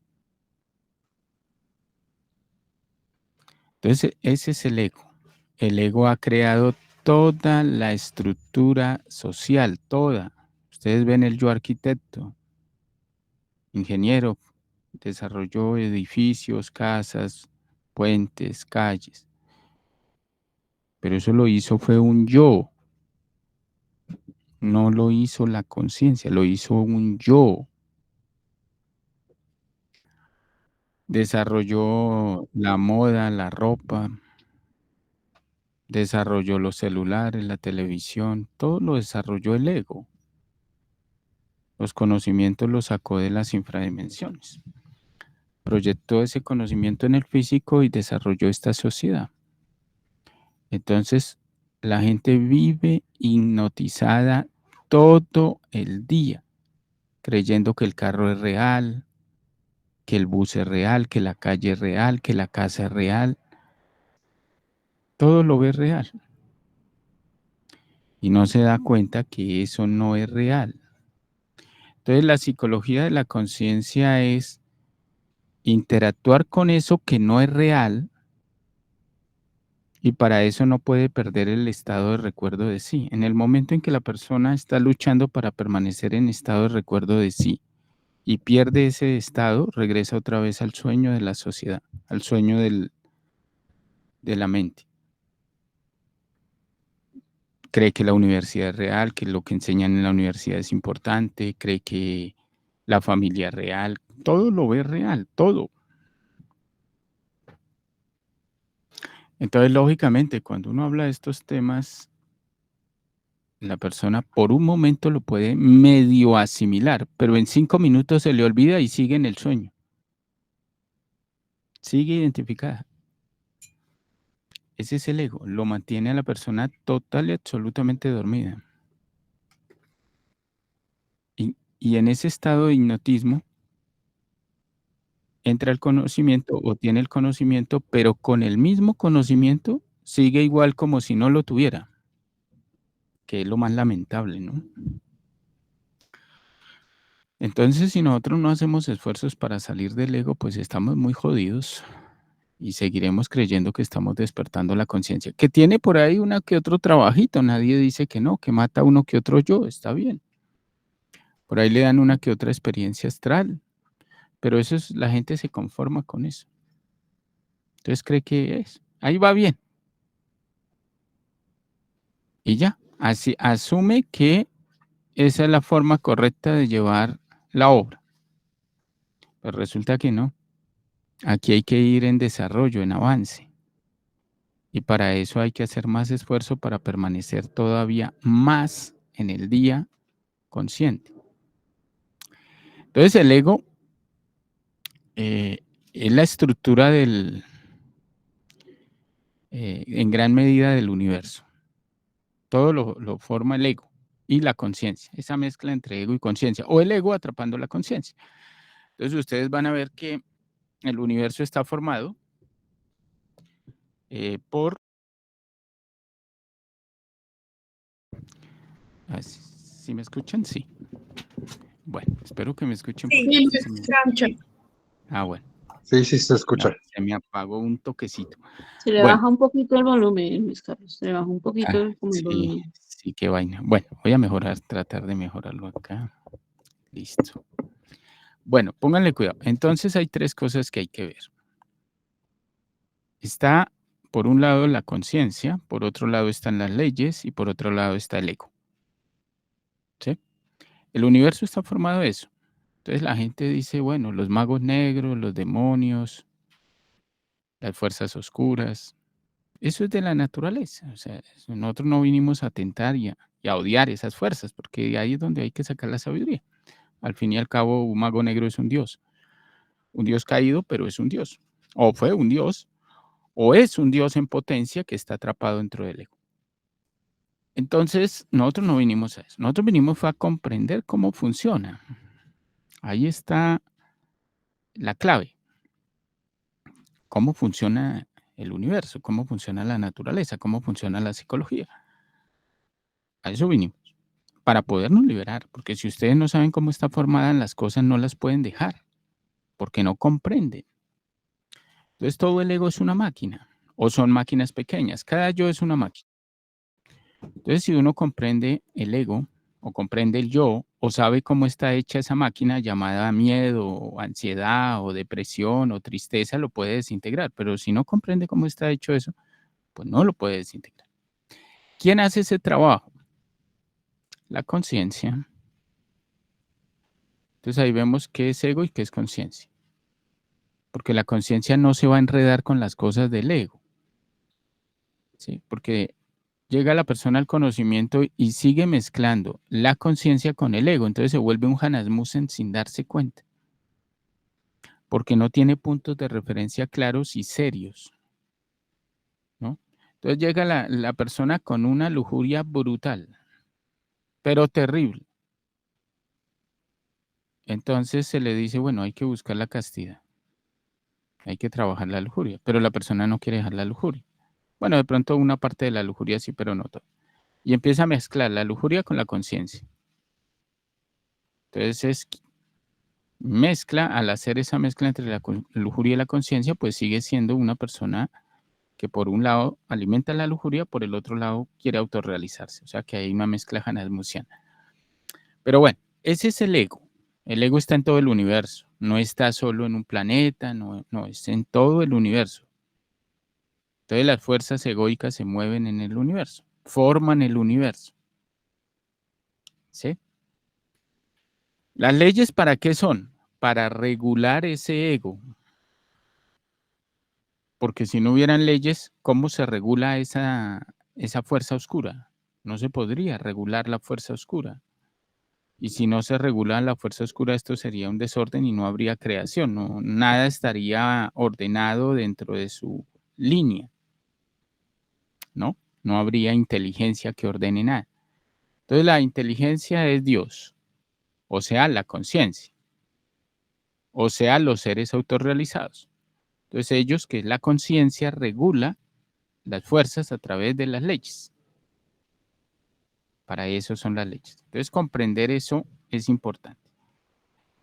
Entonces, ese es el ego. El ego ha creado toda la estructura social, toda. Ustedes ven el yo arquitecto, ingeniero, desarrolló edificios, casas, puentes, calles. Pero eso lo hizo fue un yo, no lo hizo la conciencia, lo hizo un yo. Desarrolló la moda, la ropa, desarrolló los celulares, la televisión, todo lo desarrolló el ego. Los conocimientos los sacó de las infradimensiones. Proyectó ese conocimiento en el físico y desarrolló esta sociedad. Entonces, la gente vive hipnotizada todo el día, creyendo que el carro es real, que el bus es real, que la calle es real, que la casa es real. Todo lo ve real. Y no se da cuenta que eso no es real. Entonces, la psicología de la conciencia es interactuar con eso que no es real, y para eso no puede perder el estado de recuerdo de sí. En el momento en que la persona está luchando para permanecer en estado de recuerdo de sí y pierde ese estado, regresa otra vez al sueño de la sociedad, al sueño de la mente. Cree que la universidad es real, que lo que enseñan en la universidad es importante, cree que la familia es real, todo lo ve real, todo. Entonces, lógicamente, cuando uno habla de estos temas, la persona por un momento lo puede medio asimilar, pero en 5 minutos se le olvida y sigue en el sueño. Sigue identificada. Ese es el ego, lo mantiene a la persona total y absolutamente dormida. Y en ese estado de hipnotismo entra el conocimiento o tiene el conocimiento, pero con el mismo conocimiento sigue igual como si no lo tuviera, que es lo más lamentable, ¿no? Entonces, si nosotros no hacemos esfuerzos para salir del ego, pues estamos muy jodidos y seguiremos creyendo que estamos despertando la conciencia, que tiene por ahí una que otro trabajito, nadie dice que no, que mata uno que otro yo, está bien. Por ahí le dan una que otra experiencia astral, pero eso es, la gente se conforma con eso. Entonces cree que es, ahí va bien. Y ya, así asume que esa es la forma correcta de llevar la obra. Pero resulta que no. Aquí hay que ir en desarrollo, en avance. Y para eso hay que hacer más esfuerzo para permanecer todavía más en el día consciente. Entonces el ego es la estructura del, en gran medida del universo. Todo lo forma el ego y la conciencia, esa mezcla entre ego y conciencia, o el ego atrapando la conciencia. Entonces ustedes van a ver que el universo está formado por... ¿Sí me escuchan? Sí. Bueno, espero que me escuchen Sí, porque es que se se me... escucha. Bueno. Sí, sí se escucha. No, se me apagó un toquecito. Se le Bueno. baja un poquito el volumen, Luis Carlos. Se le baja un poquito el Sí, volumen. sí, qué vaina. Bueno, voy a mejorar, tratar de mejorarlo acá. Listo. Bueno, pónganle cuidado. Entonces hay 3 cosas que hay que ver. Está, por un lado, la conciencia, por otro lado están las leyes y por otro lado está el ego. ¿Sí? El universo está formado de eso. Entonces la gente dice, bueno, los magos negros, los demonios, las fuerzas oscuras, eso es de la naturaleza. O sea, nosotros no vinimos a atentar y a odiar esas fuerzas, porque ahí es donde hay que sacar la sabiduría. Al fin y al cabo, un mago negro es un dios caído, pero es un dios. O fue un dios, o es un dios en potencia que está atrapado dentro del ego. Entonces, nosotros no vinimos a eso. Nosotros vinimos a comprender cómo funciona. Ahí está la clave. Cómo funciona el universo, cómo funciona la naturaleza, cómo funciona la psicología. A eso vinimos. Para podernos liberar. Porque si ustedes no saben cómo está formada las cosas, no las pueden dejar. Porque no comprenden. Entonces, todo el ego es una máquina. O son máquinas pequeñas. Cada yo es una máquina. Entonces, si uno comprende el ego, o comprende el yo, o sabe cómo está hecha esa máquina llamada miedo, o ansiedad, o depresión, o tristeza, lo puede desintegrar. Pero si no comprende cómo está hecho eso, pues no lo puede desintegrar. ¿Quién hace ese trabajo? La conciencia. Entonces ahí vemos qué es ego y qué es conciencia. Porque la conciencia no se va a enredar con las cosas del ego. ¿Sí? Porque llega la persona al conocimiento y sigue mezclando la conciencia con el ego. Entonces se vuelve un Hanasmusen sin darse cuenta. Porque no tiene puntos de referencia claros y serios, ¿no? Entonces llega la persona con una lujuria brutal, pero terrible. Entonces se le dice, bueno, hay que buscar la castidad, hay que trabajar la lujuria, pero la persona no quiere dejar la lujuria. Bueno, de pronto una parte de la lujuria sí, pero no todo. Y empieza a mezclar la lujuria con la conciencia. Entonces mezcla, al hacer esa mezcla entre la lujuria y la conciencia, pues sigue siendo una persona que por un lado alimenta la lujuria, por el otro lado quiere autorrealizarse. O sea que hay una mezcla hanasmusiana. Pero bueno, ese es el ego. El ego está en todo el universo. No está solo en un planeta, no, es en todo el universo. Entonces las fuerzas egoicas se mueven en el universo, forman el universo. ¿Sí? ¿Las leyes para qué son? Para regular ese ego. Porque si no hubieran leyes, ¿cómo se regula esa fuerza oscura? No se podría regular la fuerza oscura. Y si no se regula la fuerza oscura, esto sería un desorden y no habría creación. No, nada estaría ordenado dentro de su línea, ¿no? No habría inteligencia que ordene nada. Entonces la inteligencia es Dios, o sea, la conciencia, o sea, los seres autorrealizados. Entonces ellos, que es la conciencia, regula las fuerzas a través de las leyes. Para eso son las leyes. Entonces comprender eso es importante.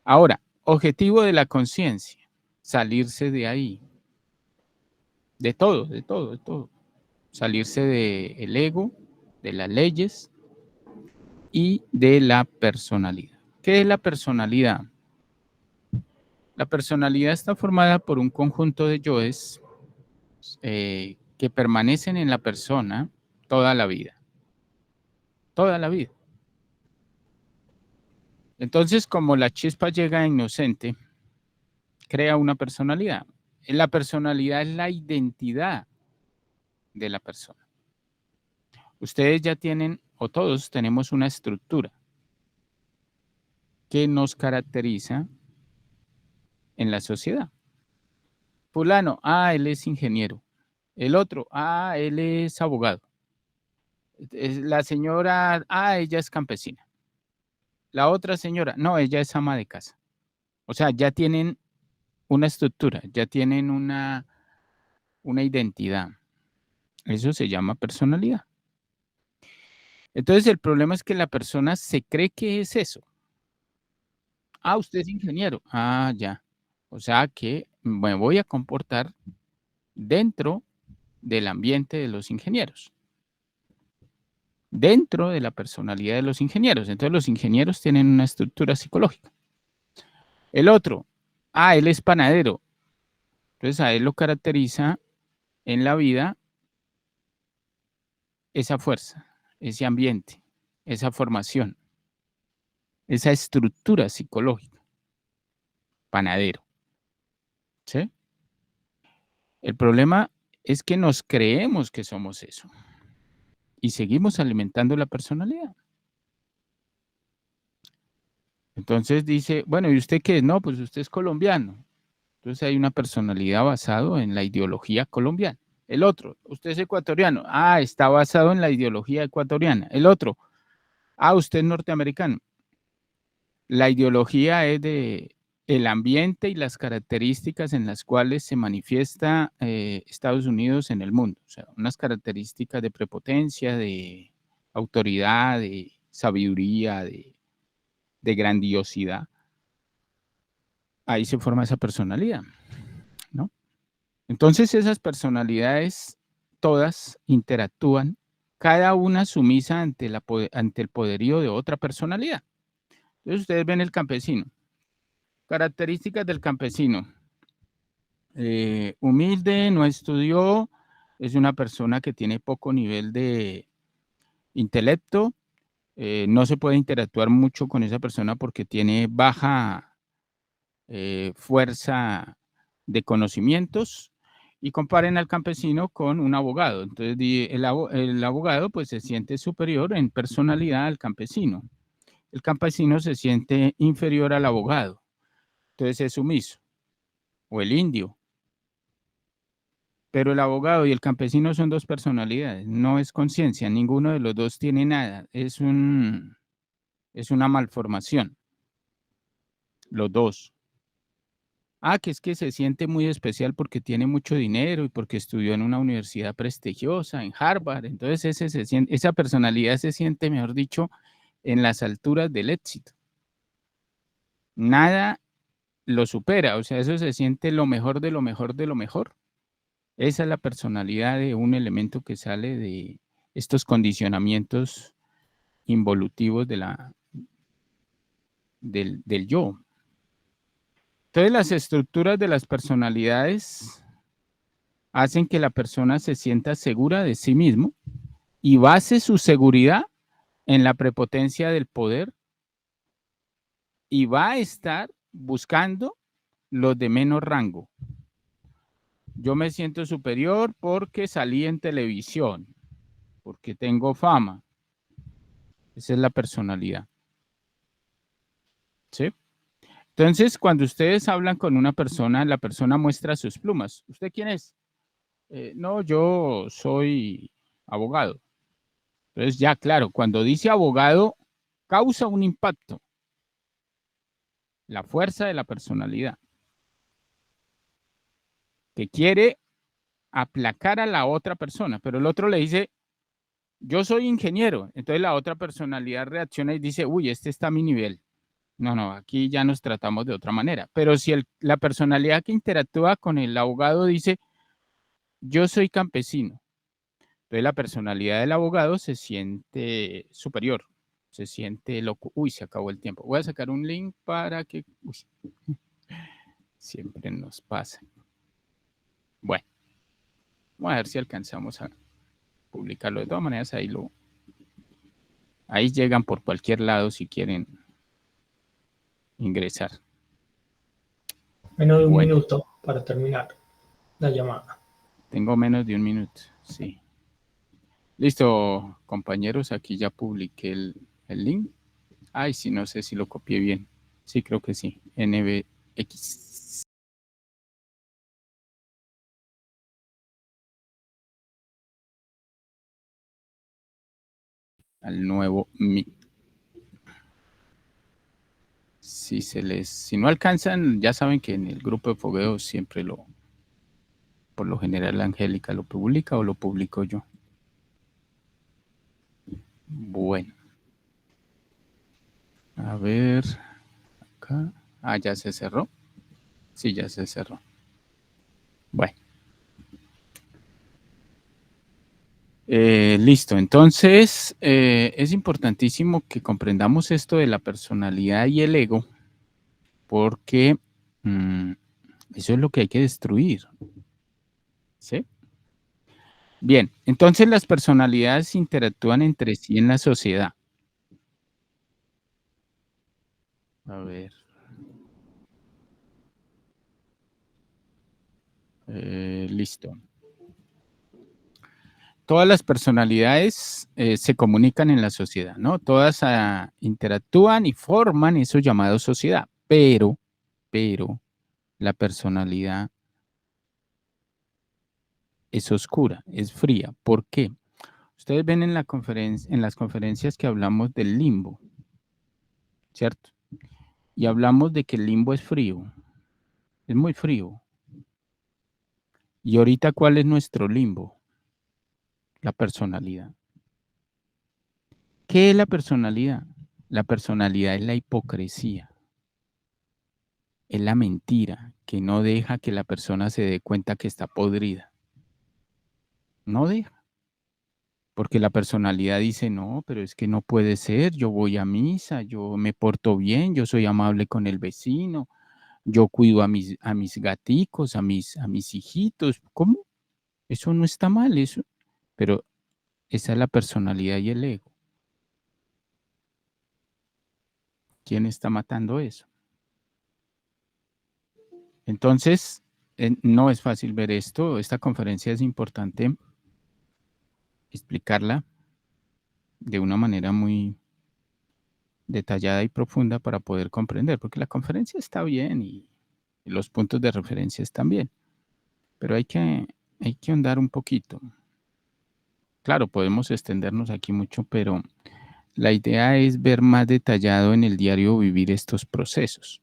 Ahora, objetivo de la conciencia, salirse de ahí, de todo. Salirse del ego, de las leyes y de la personalidad. ¿Qué es la personalidad? La personalidad está formada por un conjunto de yoes que permanecen en la persona toda la vida. Toda la vida. Entonces, como la chispa llega inocente, crea una personalidad. La personalidad es la identidad de la persona. Ustedes ya tienen, o todos tenemos una estructura que nos caracteriza en la sociedad. Fulano, él es ingeniero. El otro, él es abogado. La señora, ella es campesina. La otra señora, no, ella es ama de casa. O sea, ya tienen una estructura, ya tienen una identidad. Eso se llama personalidad. Entonces el problema es que la persona se cree que es eso. Usted es ingeniero. Ya. O sea que me voy a comportar dentro del ambiente de los ingenieros. Dentro de la personalidad de los ingenieros. Entonces los ingenieros tienen una estructura psicológica. El otro, él es panadero. Entonces a él lo caracteriza en la vida esa fuerza, ese ambiente, esa formación, esa estructura psicológica. Panadero. ¿Sí? El problema es que nos creemos que somos eso y seguimos alimentando la personalidad. Entonces dice, bueno, ¿y usted qué es? No, pues usted es colombiano. Entonces hay una personalidad basado en la ideología colombiana. El otro, usted es ecuatoriano. Está basado en la ideología ecuatoriana. El otro, usted es norteamericano. La ideología es de el ambiente y las características en las cuales se manifiesta Estados Unidos en el mundo. O sea, unas características de prepotencia, de autoridad, de sabiduría, de grandiosidad. Ahí se forma esa personalidad, ¿no? Entonces esas personalidades todas interactúan cada una sumisa ante el poderío de otra personalidad. Entonces ustedes ven el campesino. Características del campesino. Humilde, no estudió, es una persona que tiene poco nivel de intelecto, no se puede interactuar mucho con esa persona porque tiene baja fuerza de conocimientos, y comparen al campesino con un abogado. Entonces el abogado pues se siente superior en personalidad al campesino. El campesino se siente inferior al abogado, entonces es sumiso, o el indio. Pero el abogado y el campesino son dos personalidades, no es conciencia, ninguno de los dos tiene nada, es una malformación, los dos. Que es que se siente muy especial porque tiene mucho dinero y porque estudió en una universidad prestigiosa, en Harvard. Entonces esa personalidad se siente, mejor dicho, en las alturas del éxito. Nada lo supera, o sea, eso se siente lo mejor de lo mejor de lo mejor. Esa es la personalidad de un elemento que sale de estos condicionamientos involutivos del yo. Entonces las estructuras de las personalidades hacen que la persona se sienta segura de sí mismo y base su seguridad en la prepotencia del poder, y va a estar buscando los de menos rango. Yo me siento superior porque salí en televisión, porque tengo fama. Esa es la personalidad. ¿Sí? Entonces, cuando ustedes hablan con una persona, la persona muestra sus plumas. ¿Usted quién es? No, yo soy abogado. Entonces, ya, claro, cuando dice abogado, causa un impacto. La fuerza de la personalidad, que quiere aplacar a la otra persona, pero el otro le dice, yo soy ingeniero. Entonces la otra personalidad reacciona y dice, uy, este está a mi nivel. No, aquí ya nos tratamos de otra manera. Pero si la personalidad que interactúa con el abogado dice, yo soy campesino, entonces la personalidad del abogado se siente superior, se siente loco. Uy, se acabó el tiempo. Voy a sacar un link para que... Uy, siempre nos pasa. Bueno, vamos a ver si alcanzamos a publicarlo. De todas maneras, ahí llegan por cualquier lado si quieren ingresar. Menos de un minuto para terminar la llamada. Tengo menos de un minuto, sí. Listo, compañeros, aquí ya publiqué el link. Ay, sí, no sé si lo copié bien. Sí, creo que sí. NBX. Al nuevo Meet. Si no alcanzan, ya saben que en el grupo de fogueo siempre por lo general, Angélica lo publica o lo publico yo. Bueno. A ver. Acá. Ya se cerró. Sí, ya se cerró. Bueno. Listo. Entonces, es importantísimo que comprendamos esto de la personalidad y el ego, porque eso es lo que hay que destruir. ¿Sí? Bien, entonces las personalidades interactúan entre sí en la sociedad. A ver. Listo. Todas las personalidades se comunican en la sociedad, ¿no? Todas interactúan y forman eso llamado sociedad, pero la personalidad es oscura, es fría. ¿Por qué? Ustedes ven en las conferencias que hablamos del limbo, ¿cierto? Y hablamos de que el limbo es frío, es muy frío. Y ahorita, ¿cuál es nuestro limbo? La personalidad. ¿Qué es la personalidad? La personalidad es la hipocresía. Es la mentira que no deja que la persona se dé cuenta que está podrida. No deja. Porque la personalidad dice, no, pero es que no puede ser, yo voy a misa, yo me porto bien, yo soy amable con el vecino, yo cuido a mis gaticos, a mis hijitos. ¿Cómo? Eso no está mal, eso. Pero esa es la personalidad y el ego. ¿Quién está matando eso? Entonces, no es fácil ver esto. Esta conferencia es importante explicarla de una manera muy detallada y profunda para poder comprender, porque la conferencia está bien y los puntos de referencia están bien, pero hay que ahondar un poquito. Claro, podemos extendernos aquí mucho, pero la idea es ver más detallado en el diario vivir estos procesos.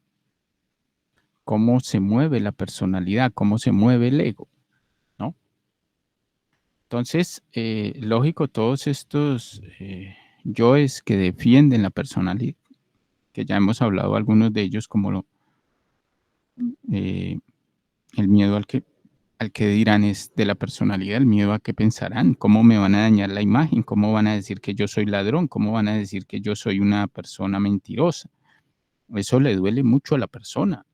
Cómo se mueve la personalidad, cómo se mueve el ego, ¿no? Entonces, lógico, todos estos yoes que defienden la personalidad, que ya hemos hablado algunos de ellos, como el miedo al que dirán es de la personalidad, el miedo a qué pensarán, cómo me van a dañar la imagen, cómo van a decir que yo soy ladrón, cómo van a decir que yo soy una persona mentirosa. Eso le duele mucho a la persona.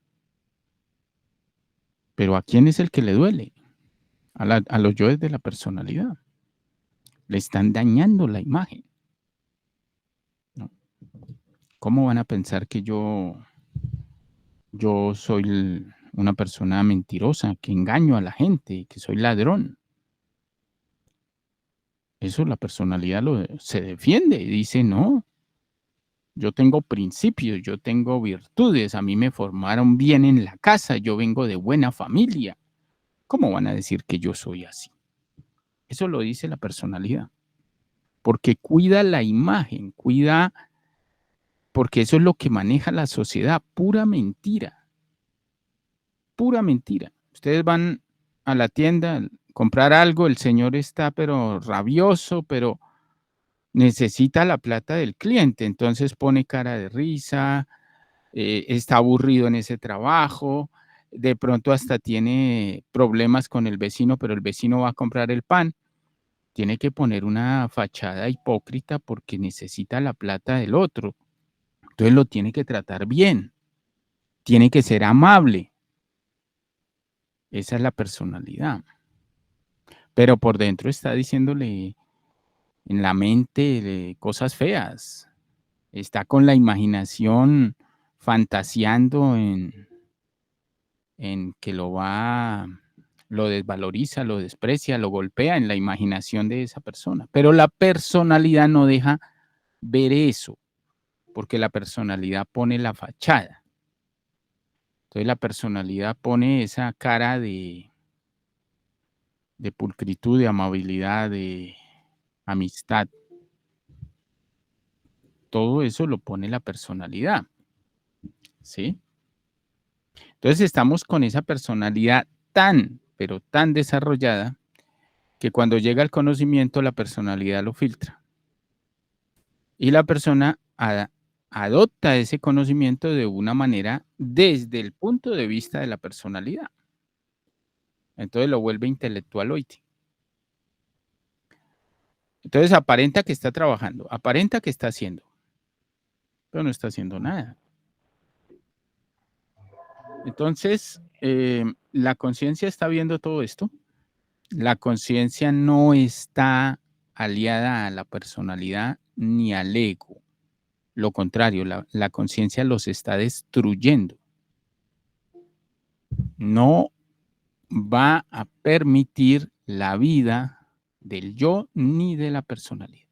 Pero ¿a quién es el que le duele? A los yoes de la personalidad. Le están dañando la imagen, ¿no? ¿Cómo van a pensar que yo soy una persona mentirosa, que engaño a la gente, que soy ladrón? Eso la personalidad se defiende y dice, no, yo tengo principios, yo tengo virtudes, a mí me formaron bien en la casa, yo vengo de buena familia. ¿Cómo van a decir que yo soy así? Eso lo dice la personalidad, porque cuida la imagen, porque eso es lo que maneja la sociedad, pura mentira, pura mentira. Ustedes van a la tienda a comprar algo, el señor está pero rabioso, pero necesita la plata del cliente, entonces pone cara de risa, está aburrido en ese trabajo, de pronto hasta tiene problemas con el vecino, pero el vecino va a comprar el pan, tiene que poner una fachada hipócrita porque necesita la plata del otro, entonces lo tiene que tratar bien, tiene que ser amable, esa es la personalidad, pero por dentro está diciéndole en la mente cosas feas, está con la imaginación fantaseando en que lo desvaloriza, lo desprecia, lo golpea en la imaginación de esa persona. Pero la personalidad no deja ver eso, porque la personalidad pone la fachada. Entonces la personalidad pone esa cara de pulcritud, de amabilidad, de amistad. Todo eso lo pone la personalidad, ¿sí? Entonces estamos con esa personalidad tan, pero tan desarrollada que cuando llega el conocimiento la personalidad lo filtra. Y la persona adopta ese conocimiento de una manera desde el punto de vista de la personalidad. Entonces lo vuelve intelectualoide. Entonces aparenta que está trabajando, aparenta que está haciendo, pero no está haciendo nada. Entonces, la conciencia está viendo todo esto. La conciencia no está aliada a la personalidad ni al ego. Lo contrario, la conciencia los está destruyendo. No va a permitir la vida del yo ni de la personalidad.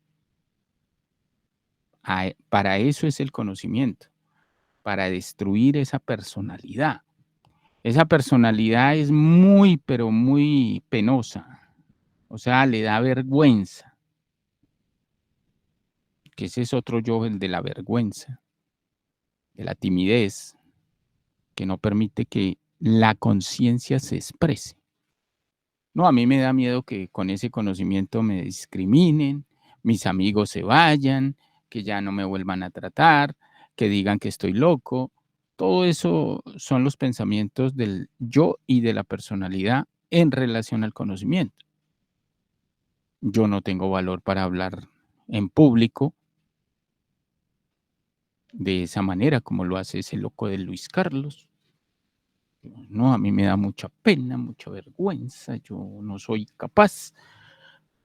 Para eso es el conocimiento, para destruir esa personalidad. Esa personalidad es muy, pero muy penosa. O sea, le da vergüenza. Que ese es otro yo, el de la vergüenza, de la timidez, que no permite que la conciencia se exprese. No, a mí me da miedo que con ese conocimiento me discriminen, mis amigos se vayan, que ya no me vuelvan a tratar, que digan que estoy loco. Todo eso son los pensamientos del yo y de la personalidad en relación al conocimiento. Yo no tengo valor para hablar en público de esa manera como lo hace ese loco de Luis Carlos. No, a mí me da mucha pena, mucha vergüenza, yo no soy capaz.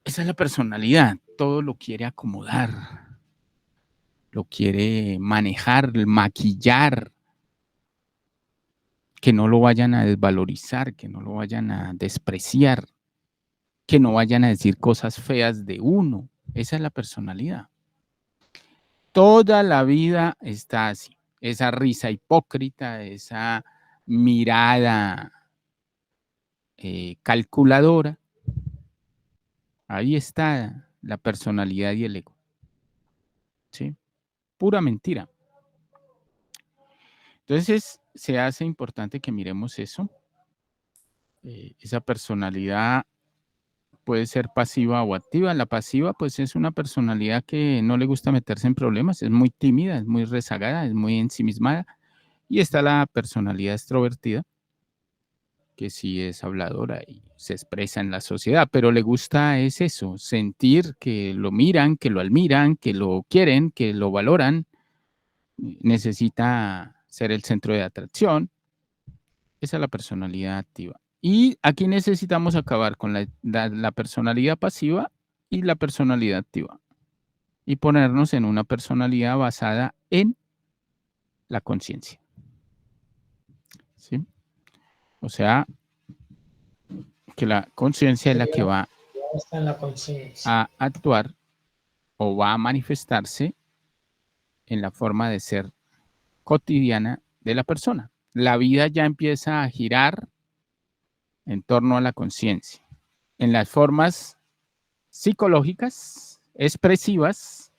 Esa es la personalidad, todo lo quiere acomodar, lo quiere manejar, maquillar, que no lo vayan a desvalorizar, que no lo vayan a despreciar, que no vayan a decir cosas feas de uno. Esa es la personalidad. Toda la vida está así, esa risa hipócrita, esa mirada calculadora. Ahí está la personalidad y el ego. ¿Sí? Pura mentira. Entonces se hace importante que miremos eso. Esa personalidad puede ser pasiva o activa. La pasiva pues es una personalidad que no le gusta meterse en problemas, es muy tímida, es muy rezagada, es muy ensimismada. Y está la personalidad extrovertida, que sí es habladora y se expresa en la sociedad, pero le gusta es eso, sentir que lo miran, que lo admiran, que lo quieren, que lo valoran. Necesita ser el centro de atracción. Esa es la personalidad activa. Y aquí necesitamos acabar con la personalidad pasiva y la personalidad activa y ponernos en una personalidad basada en la conciencia. ¿Sí? O sea, que la conciencia es la que va Está en la conciencia. a actuar o va a manifestarse en la forma de ser cotidiana de la persona. La vida ya empieza a girar en torno a la conciencia, en las formas psicológicas, expresivas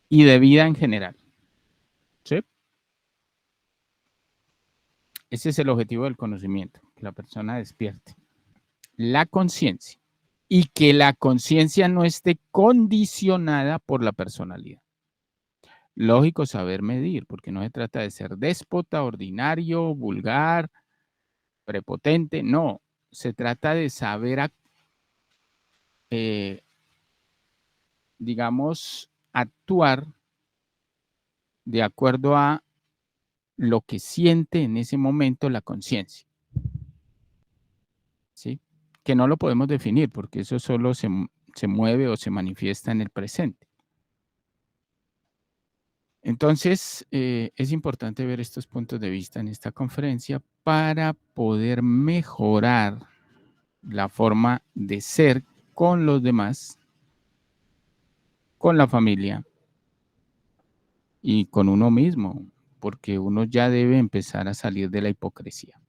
y de vida en general. ¿Sí? Ese es el objetivo del conocimiento, que la persona despierte la conciencia y que la conciencia no esté condicionada por la personalidad. Lógico saber medir, porque no se trata de ser déspota, ordinario, vulgar, prepotente, no. Se trata de saber, digamos, actuar de acuerdo a lo que siente en ese momento la conciencia. ¿Sí? Que no lo podemos definir, porque eso solo se mueve o se manifiesta en el presente. Entonces, es importante ver estos puntos de vista en esta conferencia para poder mejorar la forma de ser con los demás, con la familia y con uno mismo, porque uno ya debe empezar a salir de la hipocresía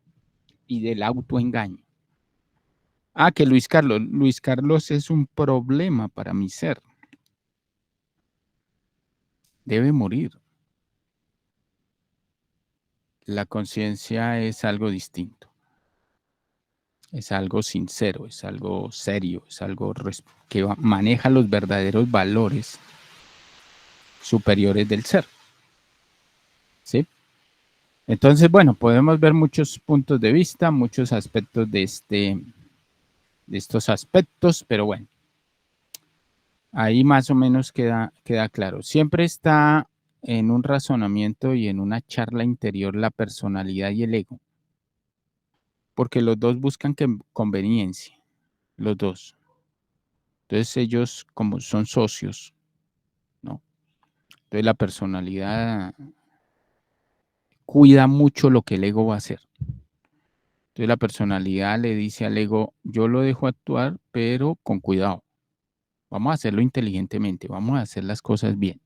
y del autoengaño. Ah, que Luis Carlos es un problema para mi ser. Debe morir. La conciencia es algo distinto. Es algo sincero, es algo serio, es algo que maneja los verdaderos valores superiores del ser. ¿Sí? Entonces, bueno, podemos ver muchos puntos de vista, muchos aspectos de estos aspectos, pero bueno, ahí más o menos queda claro. Siempre está en un razonamiento y en una charla interior la personalidad y el ego, porque los dos buscan conveniencia, los dos. Entonces ellos, como son socios, ¿no? Entonces la personalidad cuida mucho lo que el ego va a hacer. Entonces la personalidad le dice al ego, yo lo dejo actuar, pero con cuidado. Vamos a hacerlo inteligentemente, vamos a hacer las cosas bien.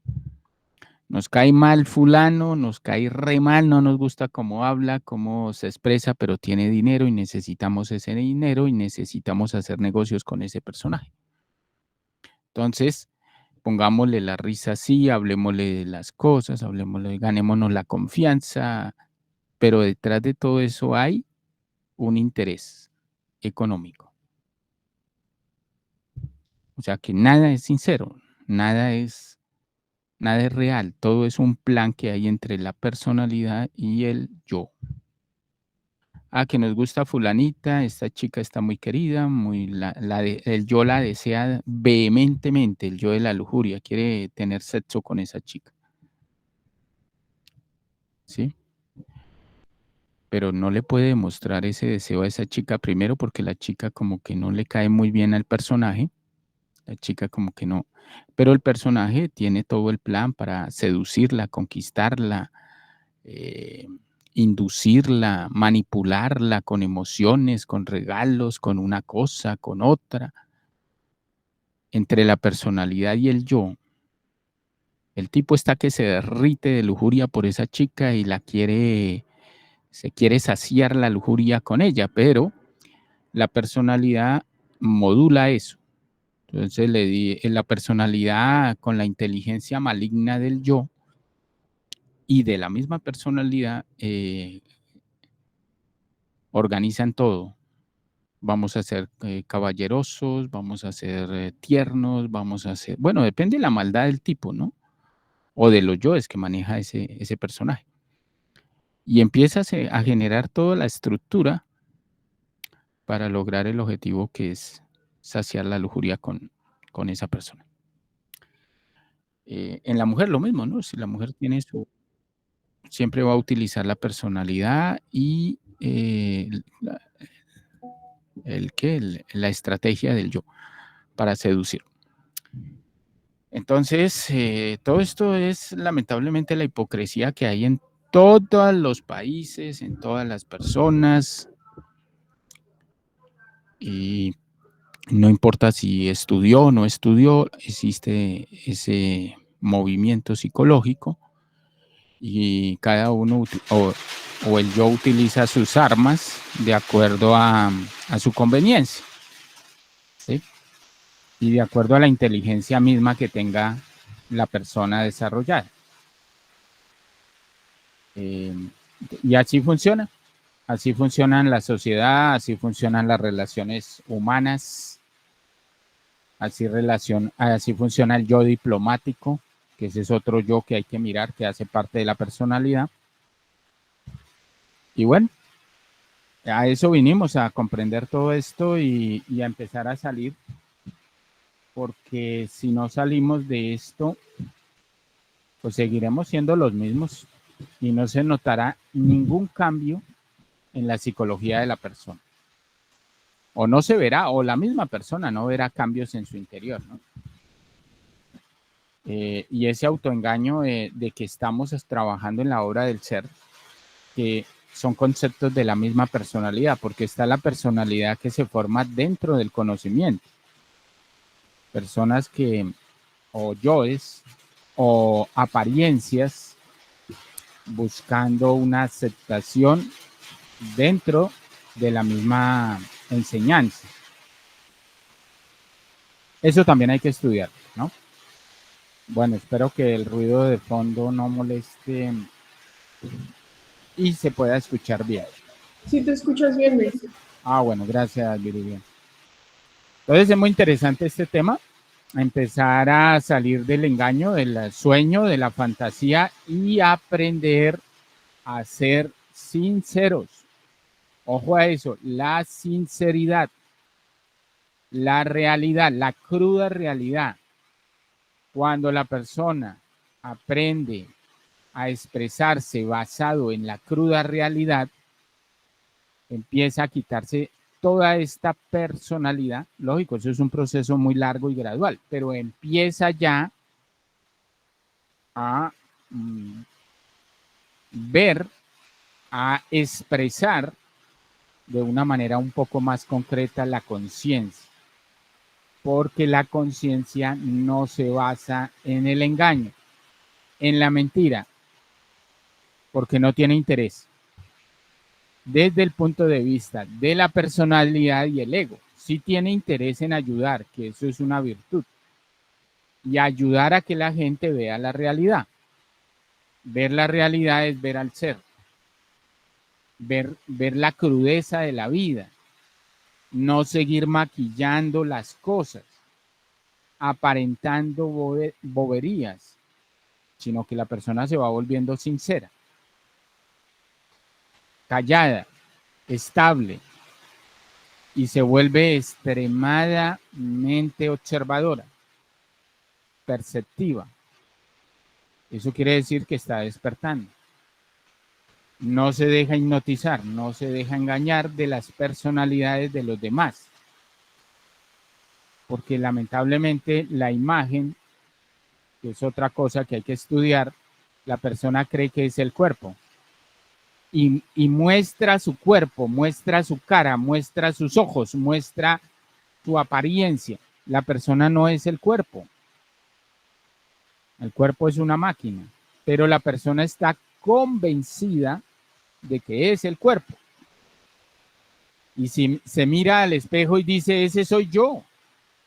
Nos cae mal fulano, nos cae re mal, no nos gusta cómo habla, cómo se expresa, pero tiene dinero y necesitamos ese dinero y necesitamos hacer negocios con ese personaje. Entonces, pongámosle la risa así, hablemosle de las cosas, hablemosle, ganémonos la confianza, pero detrás de todo eso hay un interés económico. O sea que nada es sincero, nada es real, todo es un plan que hay entre la personalidad y el yo. que nos gusta fulanita, esta chica está muy querida, el yo la desea vehementemente, el yo de la lujuria, quiere tener sexo con esa chica. ¿Sí? Pero no le puede demostrar ese deseo a esa chica, primero porque la chica como que no le cae muy bien al personaje, la chica como que no, pero el personaje tiene todo el plan para seducirla, conquistarla, inducirla, manipularla con emociones, con regalos, con una cosa, con otra. Entre la personalidad y el yo, el tipo está que se derrite de lujuria por esa chica y se quiere saciar la lujuria con ella, pero la personalidad modula eso. Entonces la personalidad con la inteligencia maligna del yo y de la misma personalidad organizan todo. Vamos a ser caballerosos, vamos a ser tiernos, vamos a ser... Bueno, depende de la maldad del tipo, ¿no? O de los yoes que maneja ese personaje. Y empieza a generar toda la estructura para lograr el objetivo que es saciar la lujuria con esa persona. En la mujer lo mismo, ¿no? Si la mujer tiene siempre va a utilizar la personalidad y la estrategia del yo para seducir. Entonces, todo esto es lamentablemente la hipocresía que hay en todos los países, en todas las personas, y no importa si estudió o no estudió, existe ese movimiento psicológico y cada uno o el yo utiliza sus armas de acuerdo a su conveniencia, ¿sí? Y de acuerdo a la inteligencia misma que tenga la persona desarrollada. Y así funciona. Así funciona la sociedad, así funcionan las relaciones humanas, así funciona el yo diplomático, que ese es otro yo que hay que mirar, que hace parte de la personalidad. Y bueno, a eso vinimos, a comprender todo esto y a empezar a salir, porque si no salimos de esto, pues seguiremos siendo los mismos y no se notará ningún cambio en la psicología de la persona. O no se verá, o la misma persona no verá cambios en su interior, ¿no? Y ese autoengaño de que estamos trabajando en la obra del ser, que son conceptos de la misma personalidad, porque está la personalidad que se forma dentro del conocimiento. Personas que, o yoes, o apariencias, buscando una aceptación dentro de la misma enseñanza. Eso también hay que estudiar, ¿no? Bueno, espero que el ruido de fondo no moleste y se pueda escuchar bien. Sí, te escuchas bien, Luis. Bueno, gracias, Viridiana. Entonces es muy interesante este tema, empezar a salir del engaño, del sueño, de la fantasía y aprender a ser sinceros. Ojo a eso, la sinceridad, la realidad, la cruda realidad. Cuando la persona aprende a expresarse basado en la cruda realidad, empieza a quitarse toda esta personalidad. Lógico, eso es un proceso muy largo y gradual, pero empieza ya a ver, a expresar de una manera un poco más concreta la conciencia, porque la conciencia no se basa en el engaño, en la mentira, porque no tiene interés. Desde el punto de vista de la personalidad y el ego, sí tiene interés en ayudar, que eso es una virtud, y ayudar a que la gente vea la realidad. Ver la realidad es ver al ser, ver la crudeza de la vida, no seguir maquillando las cosas, aparentando boberías, sino que la persona se va volviendo sincera, callada, estable y se vuelve extremadamente observadora, perceptiva. Eso quiere decir que está despertando. No se deja hipnotizar, no se deja engañar de las personalidades de los demás. Porque lamentablemente la imagen, que es otra cosa que hay que estudiar, la persona cree que es el cuerpo. Y muestra su cuerpo, muestra su cara, muestra sus ojos, muestra su apariencia. La persona no es el cuerpo. El cuerpo es una máquina, pero la persona está convencida de que es el cuerpo. Y si se mira al espejo y dice, ese soy yo.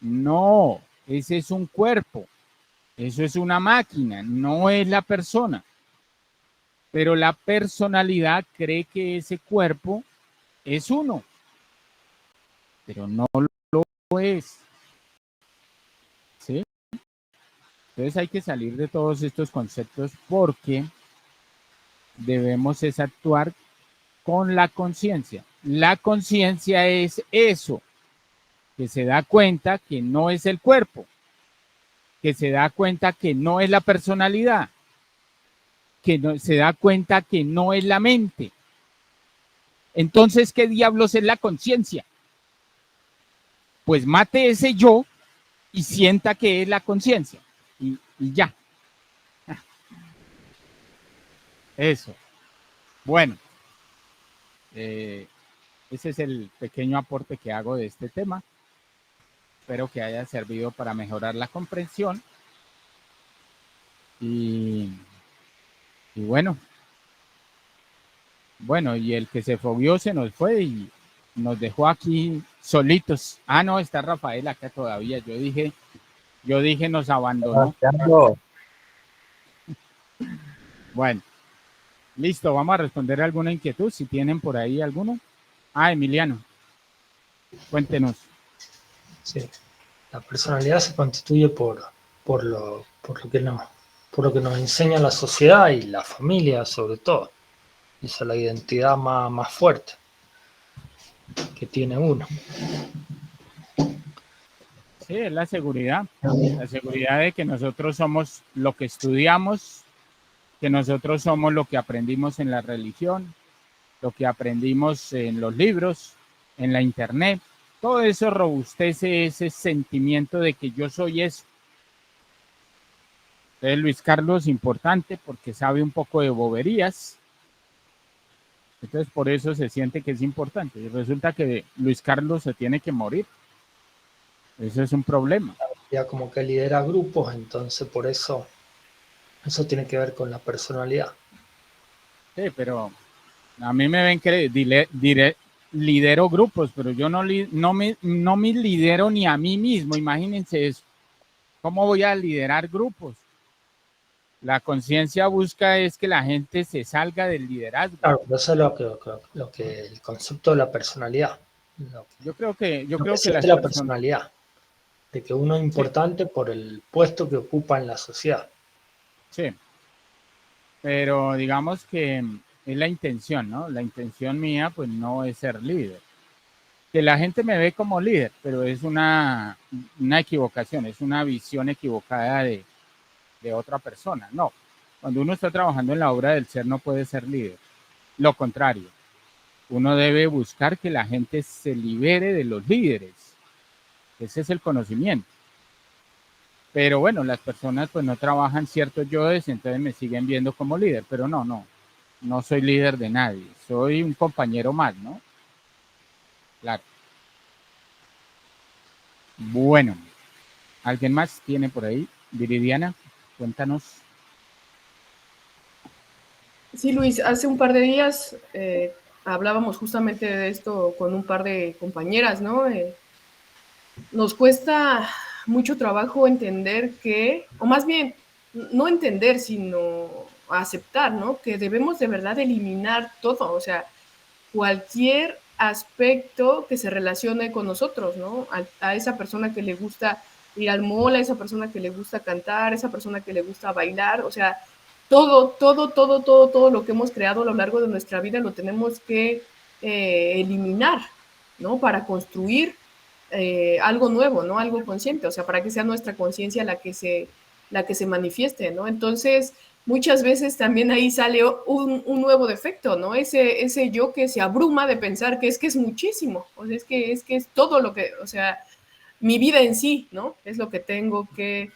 No, ese es un cuerpo. Eso es una máquina, no es la persona. Pero la personalidad cree que ese cuerpo es uno, pero no lo es. ¿Sí? Entonces hay que salir de todos estos conceptos porque debemos es actuar con la conciencia. La conciencia es eso, que se da cuenta que no es el cuerpo, que se da cuenta que no es la personalidad, que no, se da cuenta que no es la mente. Entonces, ¿qué diablos es la conciencia? Pues mate ese yo y sienta que es la conciencia. Y ya. Eso. Bueno. Ese es el pequeño aporte que hago de este tema. Espero que haya servido para mejorar la comprensión. Y bueno. Bueno, y el que se fogueó se nos fue y nos dejó aquí solitos. Ah, no, está Rafael acá todavía. Yo dije nos abandonó. Bueno, listo, vamos a responder alguna inquietud, si tienen por ahí alguno. Ah, Emiliano, cuéntenos. Sí, la personalidad se constituye por lo que nos enseña la sociedad y la familia, sobre todo. Esa es la identidad más fuerte que tiene uno. Sí, es la seguridad de que nosotros somos lo que estudiamos, que nosotros somos lo que aprendimos en la religión, lo que aprendimos en los libros, en la internet. Todo eso robustece ese sentimiento de que yo soy eso. Entonces, Luis Carlos, importante porque sabe un poco de boberías. Entonces, por eso se siente que es importante. Y resulta que Luis Carlos se tiene que morir. Eso es un problema. Ya como que lidera grupos, entonces por eso tiene que ver con la personalidad. Sí, pero a mí me ven que lidero grupos, pero yo no me lidero ni a mí mismo. Imagínense eso. ¿Cómo voy a liderar grupos? La conciencia busca es que la gente se salga del liderazgo. Claro, eso es lo que el concepto de la personalidad. Yo creo que la personalidad, de que uno es importante, sí, por el puesto que ocupa en la sociedad. Sí, pero digamos que es la intención, ¿no? La intención mía, pues no es ser líder. Que la gente me ve como líder, pero es una equivocación, es una visión equivocada de otra persona. No, cuando uno está trabajando en la obra del ser no puede ser líder. Lo contrario, uno debe buscar que la gente se libere de los líderes. Ese es el conocimiento. Pero bueno, las personas pues no trabajan ciertos yoes, entonces me siguen viendo como líder, pero no soy líder de nadie, soy un compañero más, ¿no? Claro. Bueno, ¿alguien más tiene por ahí? Viridiana, cuéntanos. Sí, Luis, hace un par de días hablábamos justamente de esto con un par de compañeras, ¿no? Nos cuesta mucho trabajo entender que, o más bien, no entender, sino aceptar, ¿no? Que debemos de verdad eliminar todo, o sea, cualquier aspecto que se relacione con nosotros, ¿no? A esa persona que le gusta ir al mall, a esa persona que le gusta cantar, a esa persona que le gusta bailar, o sea, todo lo que hemos creado a lo largo de nuestra vida lo tenemos que eliminar, ¿no? Para construir algo nuevo, ¿no? Algo consciente, o sea, para que sea nuestra conciencia la que se manifieste, ¿no? Entonces, muchas veces también ahí sale un nuevo defecto, ¿no? Ese yo que se abruma de pensar que es muchísimo, o sea, es que es todo lo que, o sea, mi vida en sí, ¿no? Es lo que tengo que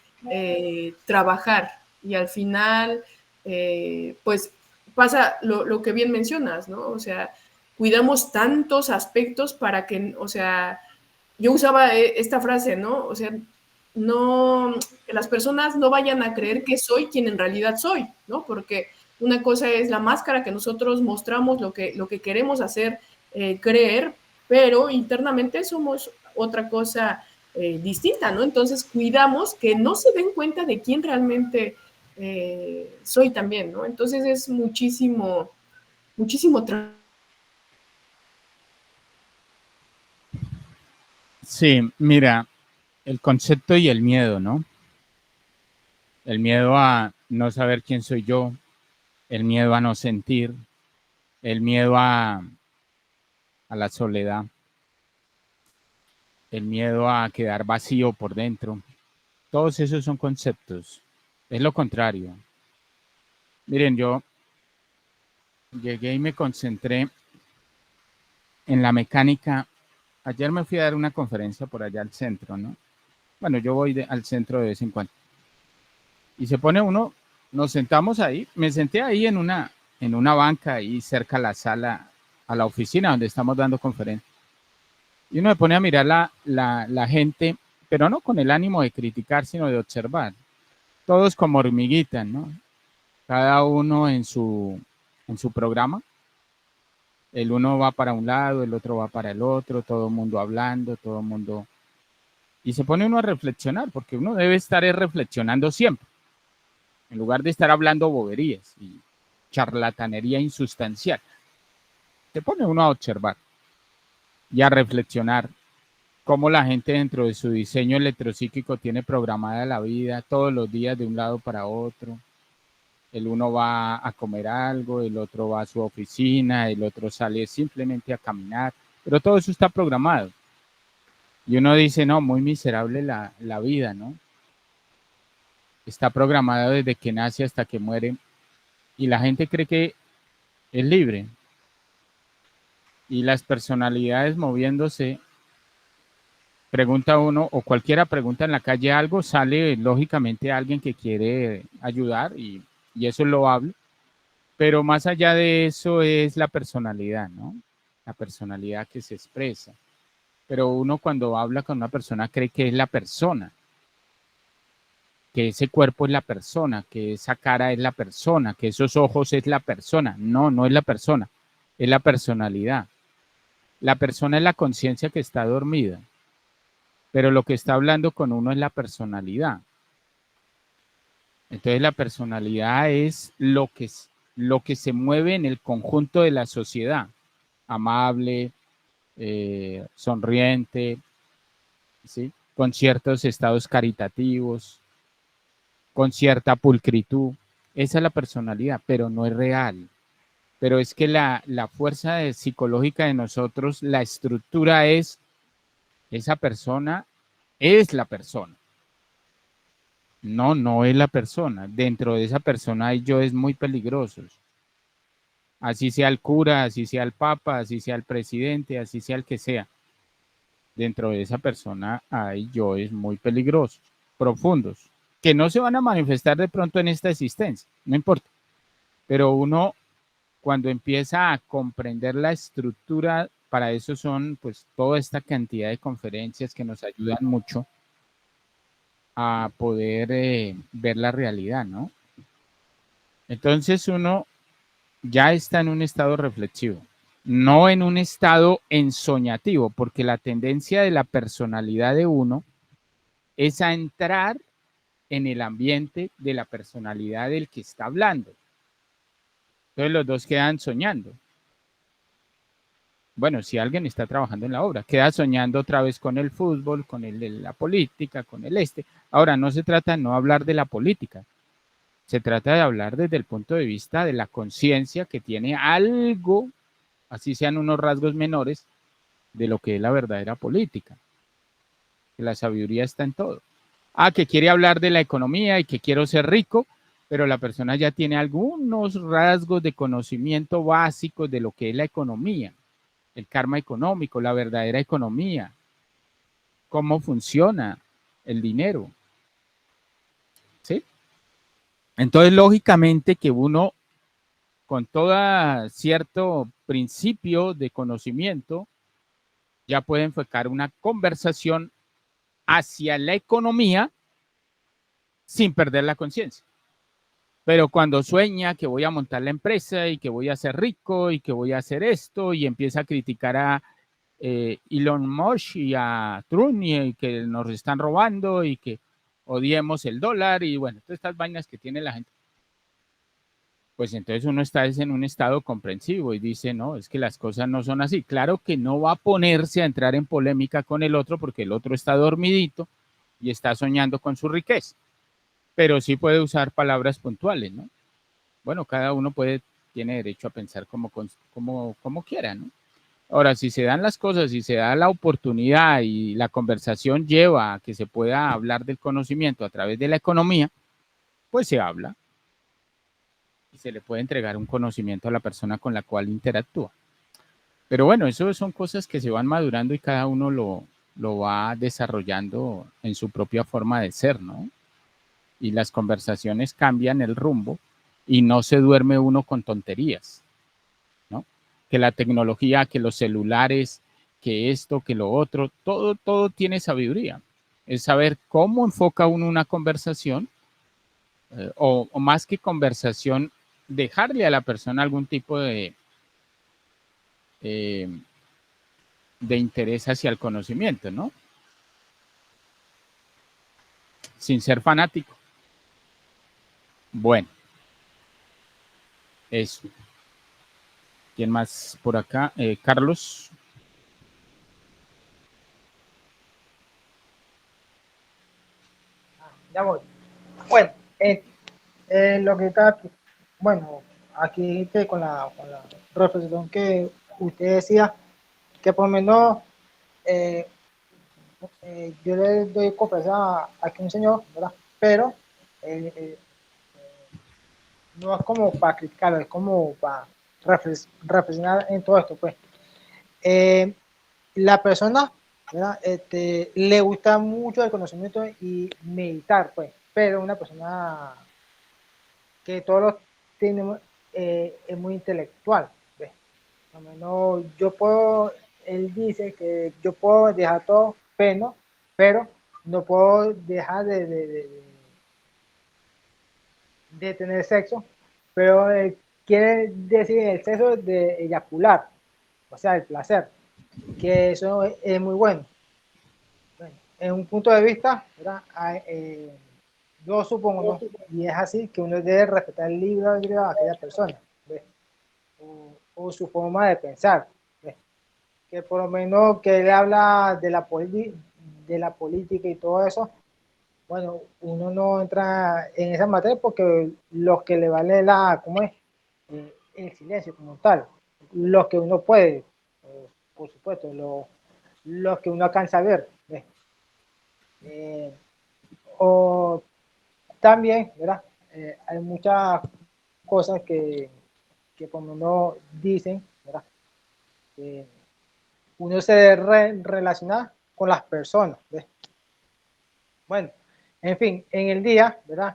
trabajar y al final, pues pasa lo que bien mencionas, ¿no? O sea, cuidamos tantos aspectos para que, o sea, yo usaba esta frase, ¿no? O sea, no, que las personas no vayan a creer que soy quien en realidad soy, ¿no? Porque una cosa es la máscara que nosotros mostramos, lo que queremos hacer creer, pero internamente somos otra cosa distinta, ¿no? Entonces cuidamos que no se den cuenta de quién realmente soy también, ¿no? Entonces es muchísimo, muchísimo trabajo. Sí, mira, el concepto y el miedo, ¿no? El miedo a no saber quién soy yo, el miedo a no sentir, el miedo a la soledad, el miedo a quedar vacío por dentro. Todos esos son conceptos. Es lo contrario. Miren, yo llegué y me concentré en la mecánica. Ayer me fui a dar una conferencia por allá al centro, ¿no? Bueno, yo voy al centro de vez en cuando. Y se pone uno, nos sentamos ahí, me senté ahí en una banca ahí cerca a la sala, a la oficina donde estamos dando conferencia. Y uno me pone a mirar la gente, pero no con el ánimo de criticar, sino de observar. Todos como hormiguitas, ¿no? Cada uno en su programa. El uno va para un lado, el otro va para el otro, todo el mundo hablando, todo el mundo... Y se pone uno a reflexionar, porque uno debe estar reflexionando siempre, en lugar de estar hablando boberías y charlatanería insustancial. Se pone uno a observar y a reflexionar cómo la gente dentro de su diseño electropsíquico tiene programada la vida todos los días de un lado para otro. El uno va a comer algo, el otro va a su oficina, el otro sale simplemente a caminar, pero todo eso está programado. Y uno dice, no, muy miserable la vida, ¿no? Está programado desde que nace hasta que muere y la gente cree que es libre. Y las personalidades moviéndose, pregunta uno, o cualquiera pregunta en la calle algo, sale lógicamente alguien que quiere ayudar y eso es loable. Pero más allá de eso es la personalidad, ¿no? La personalidad que se expresa. Pero uno cuando habla con una persona cree que es la persona, que ese cuerpo es la persona, que esa cara es la persona, que esos ojos es la persona. No, no es la persona, es la personalidad. La persona es la conciencia que está dormida, pero lo que está hablando con uno es la personalidad. Entonces la personalidad es lo que se mueve en el conjunto de la sociedad. Amable, sonriente, ¿sí? Con ciertos estados caritativos, con cierta pulcritud. Esa es la personalidad, pero no es real. Pero es que la fuerza psicológica de nosotros, la estructura es, esa persona es la persona. No, no es la persona. Dentro de esa persona hay yoes muy peligrosos. Así sea el cura, así sea el papa, así sea el presidente, así sea el que sea. Dentro de esa persona hay yoes muy peligrosos, profundos, que no se van a manifestar de pronto en esta existencia, no importa. Pero uno, cuando empieza a comprender la estructura, para eso son pues toda esta cantidad de conferencias que nos ayudan mucho a poder ver la realidad, ¿no? Entonces uno ya está en un estado reflexivo, no en un estado ensoñativo, porque la tendencia de la personalidad de uno es a entrar en el ambiente de la personalidad del que está hablando. Entonces los dos quedan soñando. Bueno, si alguien está trabajando en la obra, queda soñando otra vez con el fútbol, con el de la política, con el este. Ahora, no se trata de no hablar de la política, se trata de hablar desde el punto de vista de la conciencia que tiene algo así sean unos rasgos menores de lo que es la verdadera política. Que la sabiduría está en todo. Ah, que quiere hablar de la economía y que quiero ser rico, pero la persona ya tiene algunos rasgos de conocimiento básicos de lo que es la economía, el karma económico, la verdadera economía, cómo funciona el dinero. ¿Sí? Entonces, lógicamente que uno, con todo cierto principio de conocimiento, ya puede enfocar una conversación hacia la economía sin perder la conciencia. Pero cuando sueña que voy a montar la empresa y que voy a ser rico y que voy a hacer esto y empieza a criticar a Elon Musk y a Trump y que nos están robando y que odiemos el dólar y bueno, todas estas vainas que tiene la gente, pues entonces uno está en un estado comprensivo y dice, no, es que las cosas no son así. Claro que no va a ponerse a entrar en polémica con el otro porque el otro está dormidito y está soñando con su riqueza, pero sí puede usar palabras puntuales, ¿no? Bueno, cada uno tiene derecho a pensar como quiera, ¿no? Ahora, si se dan las cosas, si se da la oportunidad y la conversación lleva a que se pueda hablar del conocimiento a través de la economía, pues se habla y se le puede entregar un conocimiento a la persona con la cual interactúa. Pero bueno, eso son cosas que se van madurando y cada uno lo va desarrollando en su propia forma de ser, ¿no? Y las conversaciones cambian el rumbo y no se duerme uno con tonterías, ¿no? Que la tecnología, que los celulares, que esto, que lo otro, todo tiene sabiduría. Es saber cómo enfoca uno una conversación o más que conversación, dejarle a la persona algún tipo eh, de interés hacia el conocimiento, ¿no? Sin ser fanático. Bueno, eso. ¿Quién más por acá? Carlos. Ya voy. Bueno, lo que está aquí, bueno, aquí que con la reflexión que usted decía, que por lo menos yo le doy confianza aquí a un señor, ¿verdad? Pero no es como para criticarlo, es como para reflexionar en todo esto, pues. La persona, ¿verdad? Le gusta mucho el conocimiento y meditar, pues, pero una persona que todos los tenemos es muy intelectual, ¿ves? Por lo menos yo puedo, él dice que yo puedo dejar todo, pero no puedo dejar de tener sexo, pero quiere decir el sexo de eyacular, o sea, el placer, que eso es muy bueno. Bueno, en un punto de vista, ¿verdad? Yo supongo, ¿no? Y es así, que uno debe respetar el libre albedrío de aquella persona, ¿ves? O su forma de pensar, ¿ves? Que por lo menos que él habla de de la política y todo eso, bueno, uno no entra en esa materia porque los que le vale ¿cómo es? El silencio como tal, los que uno puede, por supuesto, los que uno alcanza a ver, ¿ves? O también, ¿verdad? Hay muchas cosas que por lo menos dicen, ¿verdad? Que uno se relaciona con las personas, ¿ves? Bueno, en fin, en el día, ¿verdad?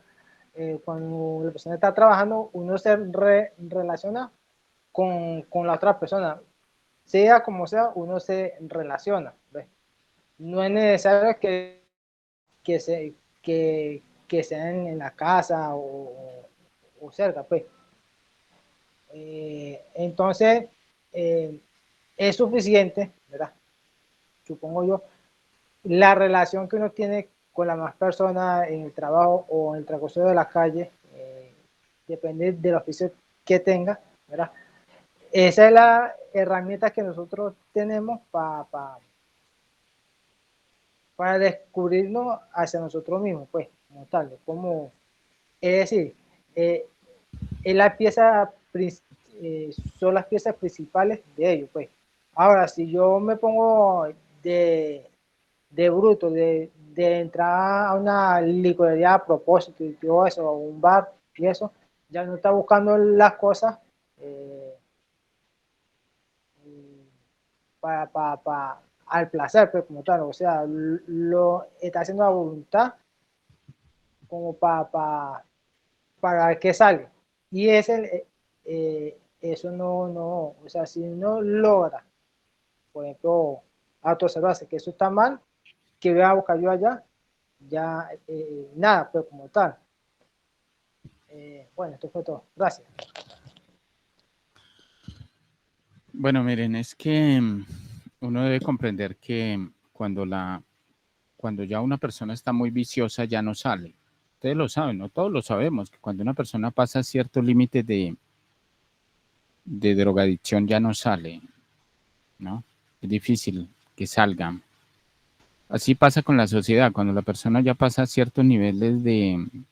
Cuando la persona está trabajando, uno se relaciona con la otra persona. Sea como sea, uno se relaciona, ¿ves? No es necesario que, se, que sean en la casa o cerca, pues. Entonces, es suficiente, ¿verdad? Supongo yo, la relación que uno tiene con las más personas en el trabajo o en el transcurso de la calle, depende del oficio que tenga, ¿verdad? Esa es la herramienta que nosotros tenemos para descubrirnos hacia nosotros mismos, pues, como tal, como, es decir, es la pieza son las piezas principales de ellos, pues. Ahora, si yo me pongo de bruto, de entrar a una licorería a propósito y todo eso, a un bar y eso, ya no está buscando las cosas al placer, pues, como tal, o sea, lo está haciendo a voluntad como para ver qué sale. Y eso no, o sea, si no logra, por ejemplo, autoobservarse que eso está mal, que voy a buscar yo allá, ya nada, pero como tal. Bueno, esto fue todo. Gracias. Bueno, miren, es que uno debe comprender que cuando ya una persona está muy viciosa ya no sale. Ustedes lo saben, ¿no? Todos lo sabemos, que cuando una persona pasa ciertos límites de drogadicción ya no sale, ¿no? Es difícil que salgan. Así pasa con la sociedad, cuando la persona ya pasa ciertos niveles de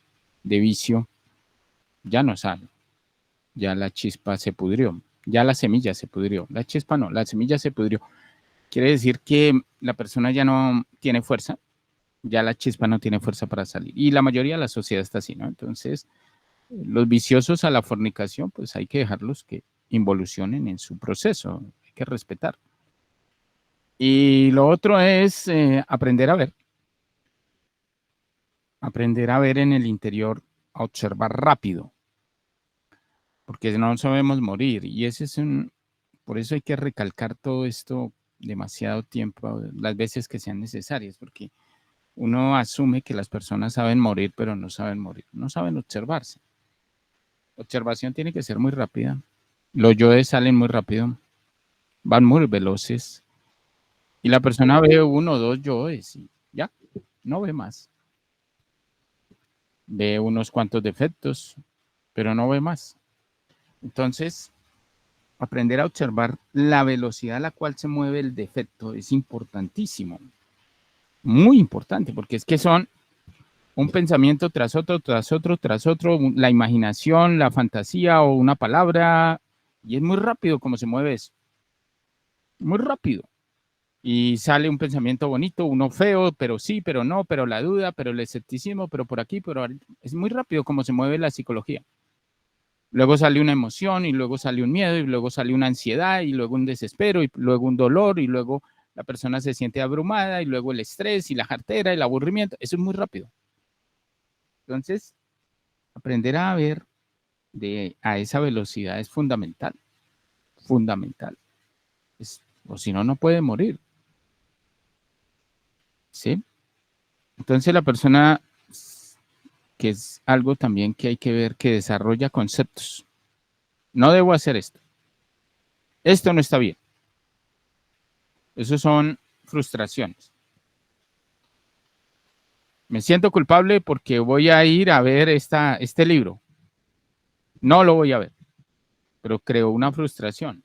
vicio, ya no sale, ya la chispa se pudrió, ya la semilla se pudrió, la chispa no, la semilla se pudrió. Quiere decir que la persona ya no tiene fuerza, ya la chispa no tiene fuerza para salir. Y la mayoría de la sociedad está así, ¿no? Entonces, los viciosos a la fornicación, pues hay que dejarlos que involucionen en su proceso, hay que respetar. Y lo otro es aprender a ver. Aprender a ver en el interior, a observar rápido, porque no sabemos morir. Y por eso hay que recalcar todo esto demasiado tiempo, las veces que sean necesarias, porque uno asume que las personas saben morir, pero no saben morir, no saben observarse. La observación tiene que ser muy rápida. Los yoes salen muy rápido, van muy veloces, y la persona ve uno o dos yoes y ya, no ve más. Ve unos cuantos defectos, pero no ve más. Entonces, aprender a observar la velocidad a la cual se mueve el defecto es importantísimo, muy importante, porque es que son un pensamiento tras otro, tras otro, tras otro, la imaginación, la fantasía o una palabra, y es muy rápido como se mueve eso, muy rápido. Y sale un pensamiento bonito, uno feo, pero sí, pero no, pero la duda, pero el escepticismo, pero por aquí, pero es muy rápido como se mueve la psicología. Luego sale una emoción y luego sale un miedo y luego sale una ansiedad y luego un desespero y luego un dolor y luego la persona se siente abrumada y luego el estrés y la jartera y el aburrimiento. Eso es muy rápido. Entonces, aprender a ver a esa velocidad es fundamental. Fundamental. O si no, no puede morir. ¿Sí? Entonces la persona, que es algo también que hay que ver, que desarrolla conceptos. No debo hacer esto. Esto no está bien. Eso son frustraciones. Me siento culpable porque voy a ir a ver este libro. No lo voy a ver, pero creo una frustración.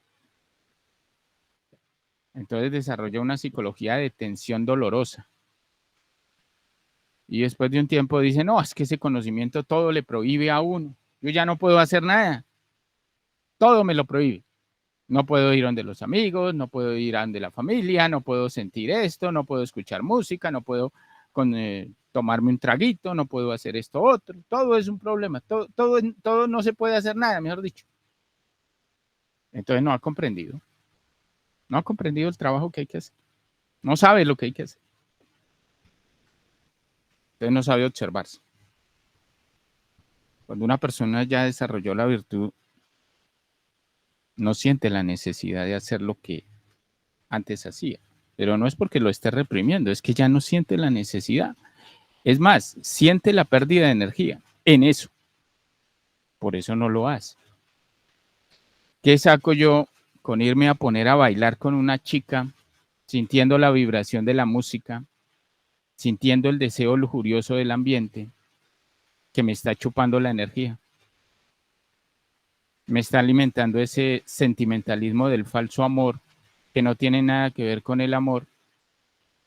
Entonces desarrolla una psicología de tensión dolorosa. Y después de un tiempo dice, no, es que ese conocimiento todo le prohíbe a uno. Yo ya no puedo hacer nada. Todo me lo prohíbe. No puedo ir donde los amigos, no puedo ir donde la familia, no puedo sentir esto, no puedo escuchar música, no puedo tomarme un traguito, no puedo hacer esto otro. Todo es un problema. Todo no se puede hacer nada, mejor dicho. Entonces no ha comprendido. No ha comprendido el trabajo que hay que hacer. No sabe lo que hay que hacer. Entonces no sabe observarse. Cuando una persona ya desarrolló la virtud, no siente la necesidad de hacer lo que antes hacía. Pero no es porque lo esté reprimiendo, es que ya no siente la necesidad. Es más, siente la pérdida de energía en eso. Por eso no lo hace. ¿Qué saco yo con irme a poner a bailar con una chica, sintiendo la vibración de la música, sintiendo el deseo lujurioso del ambiente que me está chupando la energía? Me está alimentando ese sentimentalismo del falso amor que no tiene nada que ver con el amor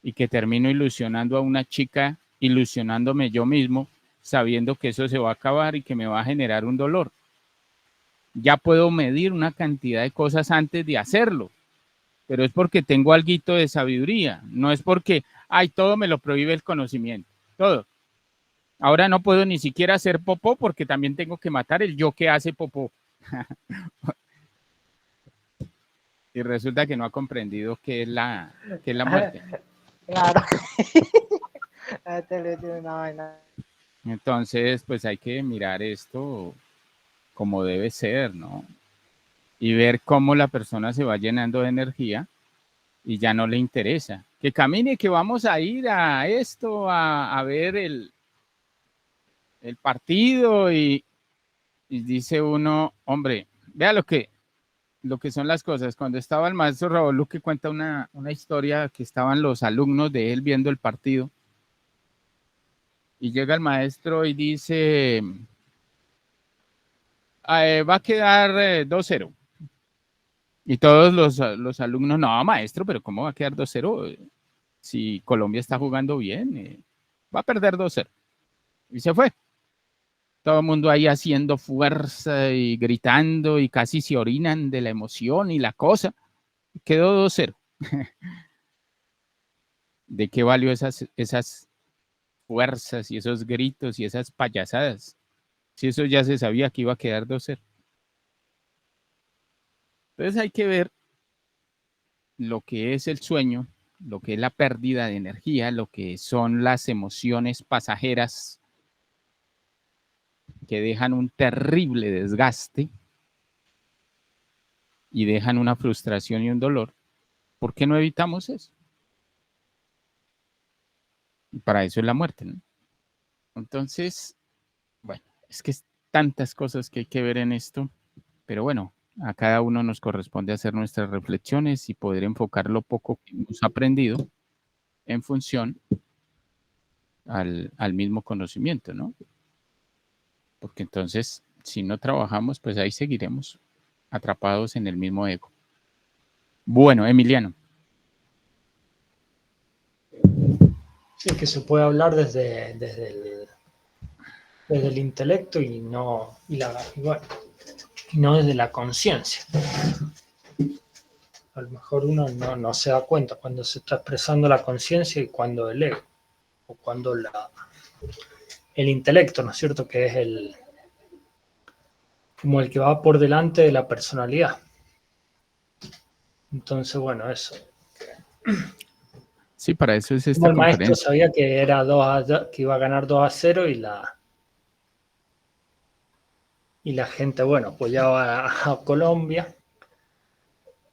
y que termino ilusionando a una chica, ilusionándome yo mismo, sabiendo que eso se va a acabar y que me va a generar un dolor. ya puedo medir una cantidad de cosas antes de hacerlo, pero es porque tengo alguito de sabiduría, no es porque, ay, todo me lo prohíbe el conocimiento, todo. Ahora no puedo ni siquiera hacer popó porque también tengo que matar el yo que hace popó. Y resulta que no ha comprendido qué es la muerte. Claro. Este le tiene una vaina. Entonces, pues hay que mirar esto como debe ser, ¿no? Y ver cómo la persona se va llenando de energía y ya no le interesa. Que camine, que vamos a ir a esto, a ver el partido y dice uno, hombre, vea lo que son las cosas. Cuando estaba el maestro Raúl que cuenta una historia que estaban los alumnos de él viendo el partido y llega el maestro y dice, va a quedar 2-0. Y todos los alumnos, no, maestro, pero ¿cómo va a quedar 2-0? Si Colombia está jugando bien, va a perder 2-0. Y se fue. Todo el mundo ahí haciendo fuerza y gritando y casi se orinan de la emoción y la cosa. Quedó 2-0. ¿De qué valió esas fuerzas y esos gritos y esas payasadas? Si eso ya se sabía que iba a quedar 2-0. Entonces hay que ver lo que es el sueño, lo que es la pérdida de energía, lo que son las emociones pasajeras que dejan un terrible desgaste y dejan una frustración y un dolor. ¿Por qué no evitamos eso? Y para eso es la muerte, ¿no? Entonces, bueno, es que es tantas cosas que hay que ver en esto, pero bueno, a cada uno nos corresponde hacer nuestras reflexiones y poder enfocar lo poco que hemos aprendido en función al mismo conocimiento, ¿no? Porque entonces, si no trabajamos, pues ahí seguiremos atrapados en el mismo ego. Bueno, Emiliano. Sí, que se puede hablar desde el intelecto y no desde la conciencia. A lo mejor uno no se da cuenta cuando se está expresando la conciencia y cuando el ego, o cuando el intelecto, ¿no es cierto? Que es como el que va por delante de la personalidad. Entonces, bueno, eso. Sí, para eso es esta Como el maestro conferencia. sabía que que iba a ganar 2-0 y la gente, bueno, apoyaba a Colombia.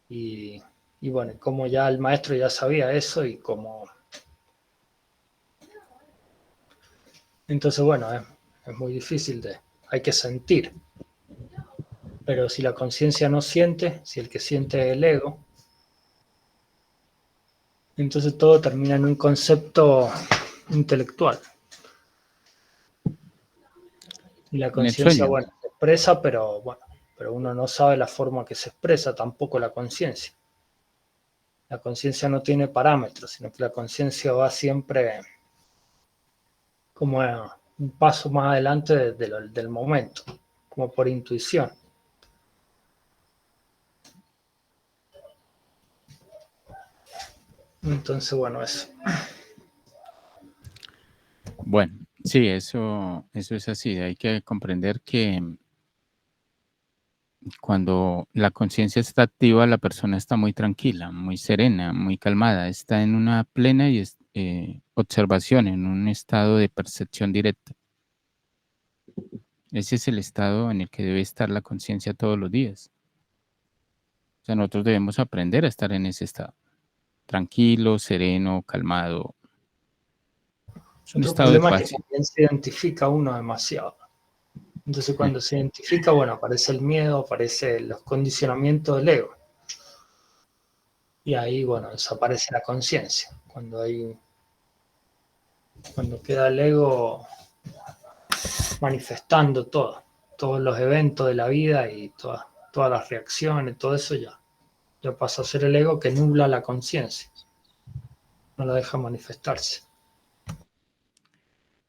Y bueno, como ya el maestro ya sabía eso y como... Entonces, bueno, es muy difícil hay que sentir. Pero si la conciencia no siente, si el que siente es el ego, entonces todo termina en un concepto intelectual. Y la conciencia, bueno, se expresa, pero uno no sabe la forma que se expresa, tampoco la conciencia. La conciencia no tiene parámetros, sino que la conciencia va siempre como un paso más adelante del momento, como por intuición. Entonces, bueno, eso. Bueno, sí, eso es así. Hay que comprender que cuando la conciencia está activa, la persona está muy tranquila, muy serena, muy calmada, está en una plena observación, en un estado de percepción directa. Ese es el estado en el que debe estar la conciencia todos los días. O sea, nosotros debemos aprender a estar en ese estado. Tranquilo, sereno, calmado. Es un Otro estado de problema es paz. que también se identifica uno demasiado. Entonces, cuando se identifica, bueno, aparece el miedo, aparecen los condicionamientos del ego. Y ahí, bueno, desaparece la conciencia. Cuando queda el ego manifestando todos los eventos de la vida y todas las reacciones, todo eso ya pasa a ser el ego que nubla la conciencia, no la deja manifestarse.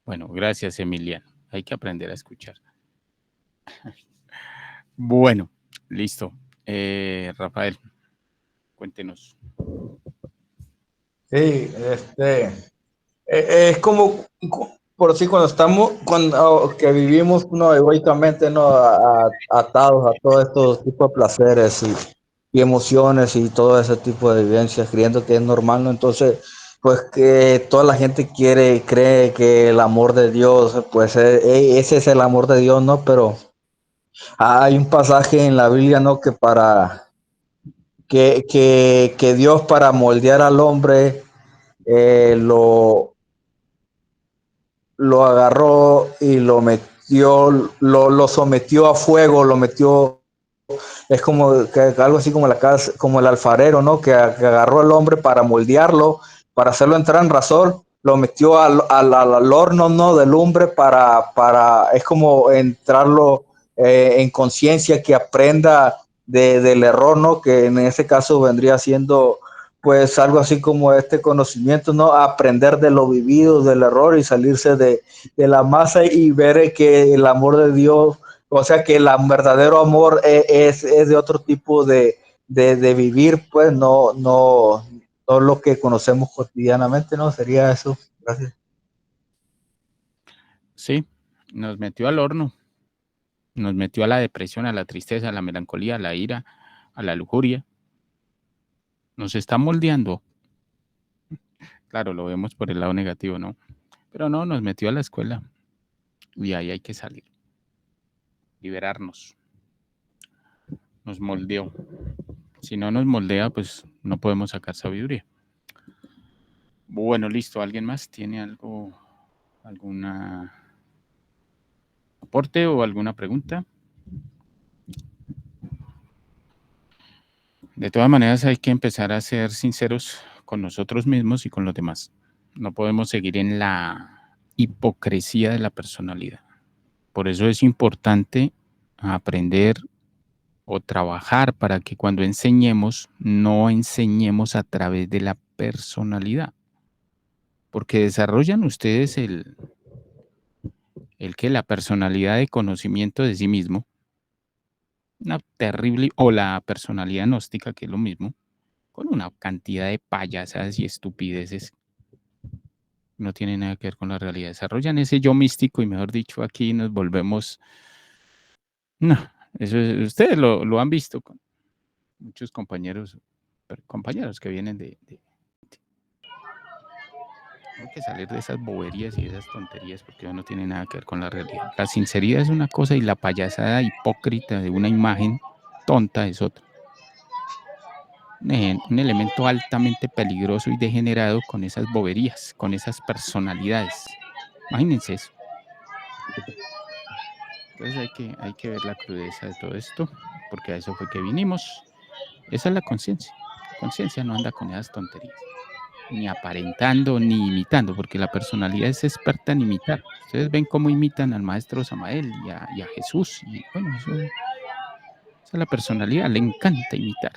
Bueno, gracias, Emiliano. Hay que aprender a escuchar. Bueno, listo. Rafael, cuéntenos. Sí, es como, por decir, cuando que vivimos no egoicamente, no atados a todos estos tipos de placeres y emociones y todo ese tipo de vivencias, creyendo que es normal, ¿no? Entonces, pues que toda la gente cree que el amor de Dios, pues ese es el amor de Dios, ¿no? Pero hay un pasaje en la Biblia, ¿no? Que Dios para moldear al hombre eh, lo, lo agarró y lo metió, lo sometió a fuego, lo metió, es como algo así como como el alfarero, ¿no? Que agarró al hombre para moldearlo, para hacerlo entrar en razón, lo metió al horno, ¿no? De lumbre es como entrarlo en conciencia, que aprenda del error, ¿no? Que en ese caso vendría siendo pues algo así como este conocimiento, ¿no? Aprender de lo vivido, del error y salirse de la masa y ver que el amor de Dios, o sea, que el verdadero amor es de otro tipo de vivir, pues no lo que conocemos cotidianamente, ¿no? Sería eso. Gracias. Sí, nos metió al horno, nos metió a la depresión, a la tristeza, a la melancolía, a la ira, a la lujuria. Nos está moldeando. Claro, lo vemos por el lado negativo, ¿no? Pero no, nos metió a la escuela y ahí hay que salir, liberarnos. Nos moldeó. Si no nos moldea, pues no podemos sacar sabiduría. Bueno, listo. ¿Alguien más tiene alguna aporte o alguna pregunta? De todas maneras, hay que empezar a ser sinceros con nosotros mismos y con los demás. No podemos seguir en la hipocresía de la personalidad. Por eso es importante aprender o trabajar para que cuando enseñemos, no enseñemos a través de la personalidad. Porque desarrollan ustedes la personalidad de conocimiento de sí mismo, una terrible, o la personalidad gnóstica, que es lo mismo, con una cantidad de payasadas y estupideces. No tiene nada que ver con la realidad. Desarrollan ese yo místico y, mejor dicho, aquí nos volvemos... No, ustedes lo han visto con muchos compañeros que vienen hay que salir de esas boberías y de esas tonterías porque no tiene nada que ver con la realidad. La sinceridad es una cosa y la payasada hipócrita de una imagen tonta es otra. Un elemento altamente peligroso y degenerado con esas boberías, con esas personalidades. Imagínense eso. Entonces hay que ver la crudeza de todo esto, porque a eso fue que vinimos. Esa es la conciencia. La conciencia no anda con esas tonterías, ni aparentando, ni imitando, porque la personalidad es experta en imitar. Ustedes ven cómo imitan al maestro Samael y a Jesús, y bueno, esa es la personalidad, le encanta imitar.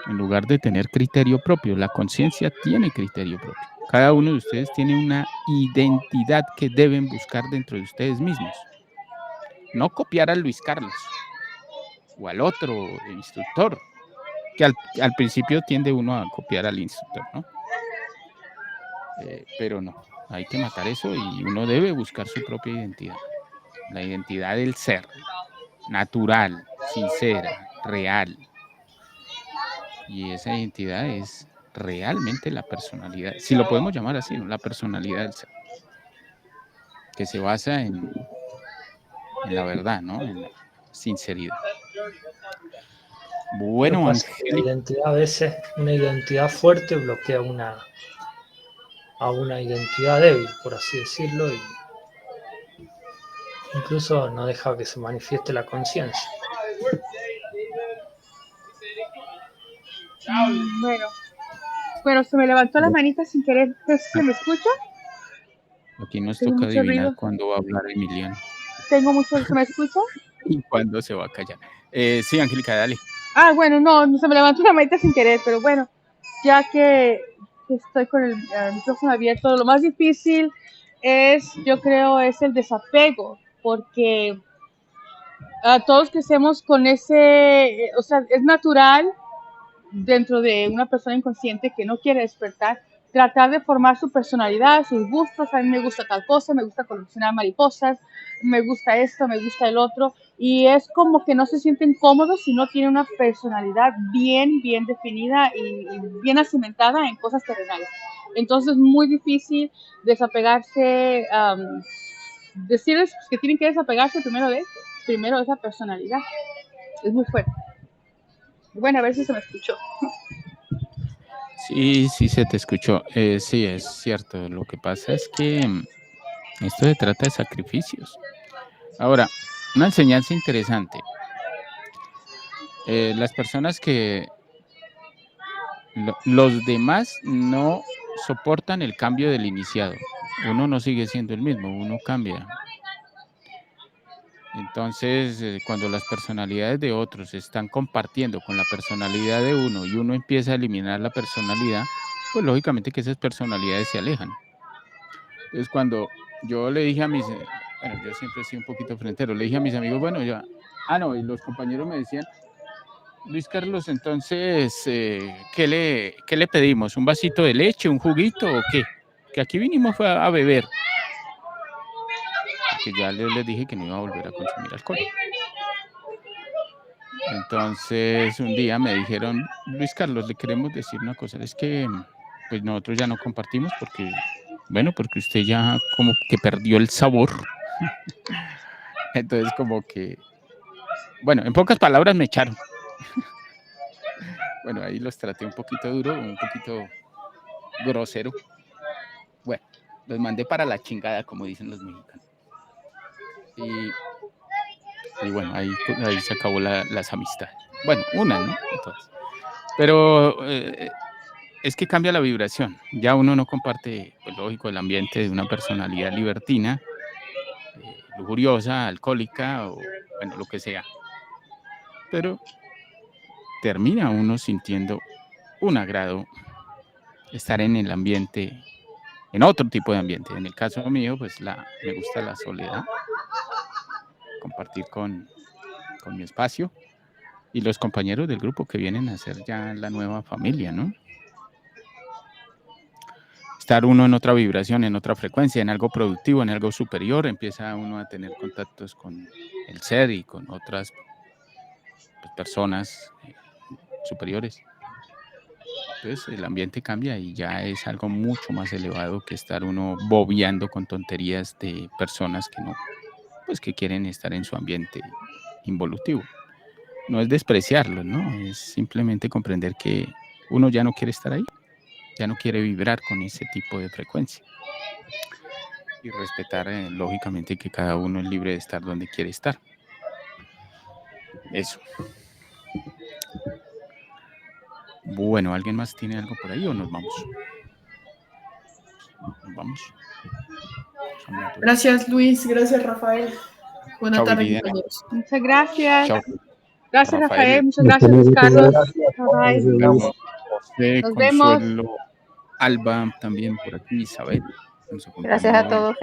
En lugar de tener criterio propio, la conciencia tiene criterio propio. Cada uno de ustedes tiene una identidad que deben buscar dentro de ustedes mismos. No copiar a Luis Carlos o al otro instructor, que al principio tiende uno a copiar al instructor, ¿no? Pero no, hay que matar eso y uno debe buscar su propia identidad. La identidad del ser, natural, sincera, real. Y esa identidad es realmente la personalidad, si lo podemos llamar así, ¿no? La personalidad del ser, que se basa en la verdad, ¿no? En la sinceridad. Bueno, la identidad, a veces una identidad fuerte bloquea a una identidad débil, por así decirlo, y incluso no deja que se manifieste la conciencia. Bueno, se me levantó la manita sin querer. ¿Se me escucha? Aquí nos toca adivinar cuándo va a hablar Emiliano. ¿Se me escucha? ¿Y cuándo se va a callar? Sí, Angélica, dale. Bueno, no, se me levantó la manita sin querer, pero bueno, ya que estoy con el micrófono abierto, lo más difícil yo creo, es el desapego, porque todos crecemos con ese, o sea, es natural dentro de una persona inconsciente que no quiere despertar, tratar de formar su personalidad, sus gustos. A mí me gusta tal cosa, me gusta coleccionar mariposas, me gusta esto, me gusta el otro, y es como que no se sienten cómodos si no tienen una personalidad bien definida y bien acimentada en cosas terrenales. Entonces es muy difícil desapegarse, decirles que tienen que desapegarse primero de esa personalidad. Es muy fuerte. Bueno, a ver si se me escuchó. Sí, sí se te escuchó. Sí, es cierto. Lo que pasa es que esto se trata de sacrificios. Ahora, una enseñanza interesante. Las personas que los demás no soportan el cambio del iniciado. Uno no sigue siendo el mismo, uno cambia. Entonces, cuando las personalidades de otros están compartiendo con la personalidad de uno y uno empieza a eliminar la personalidad, pues lógicamente que esas personalidades se alejan. Entonces, cuando yo le dije a mis, bueno, yo siempre he sido un poquito frentero, le dije a mis amigos, bueno, ya, no, y los compañeros me decían, Luis Carlos, entonces, ¿qué le pedimos? ¿Un vasito de leche, un juguito o qué? Que aquí vinimos fue a beber. Porque ya les dije que no iba a volver a consumir alcohol. Entonces, un día me dijeron, Luis Carlos, le queremos decir una cosa, es que pues nosotros ya no compartimos porque, bueno, porque usted ya como que perdió el sabor. Entonces, como que, bueno, en pocas palabras me echaron. Bueno, ahí los traté un poquito duro, un poquito grosero. Bueno, los mandé para la chingada, como dicen los mexicanos. Y bueno, ahí se acabó las amistades. Bueno, una, ¿no? Entonces, pero es que cambia la vibración. Ya uno no comparte, pues lógico, el ambiente de una personalidad libertina, lujuriosa, alcohólica o bueno, lo que sea. Pero termina uno sintiendo un agrado estar en el ambiente, en otro tipo de ambiente. En el caso mío, pues me gusta la soledad, compartir con mi espacio y los compañeros del grupo que vienen a ser ya la nueva familia, ¿no? Estar uno en otra vibración, en otra frecuencia, en algo productivo, en algo superior, empieza uno a tener contactos con el ser y con otras pues, personas superiores. Entonces el ambiente cambia y ya es algo mucho más elevado que estar uno bobeando con tonterías de personas que no, pues que quieren estar en su ambiente involutivo. No es despreciarlo, ¿no? Es simplemente comprender que uno ya no quiere estar ahí, ya no quiere vibrar con ese tipo de frecuencia. Y respetar, lógicamente, que cada uno es libre de estar donde quiere estar. Eso. Bueno, ¿alguien más tiene algo por ahí o nos vamos? Nos vamos. Gracias, Luis. Gracias, Rafael. Buena tarde, Lidia. compañeros. Muchas gracias. Chao. Gracias, Rafael. Muchas gracias, Luis Carlos. Bye. José, Nos vemos. Consuelo, Alba, también por aquí, Isabel. Gracias a todos.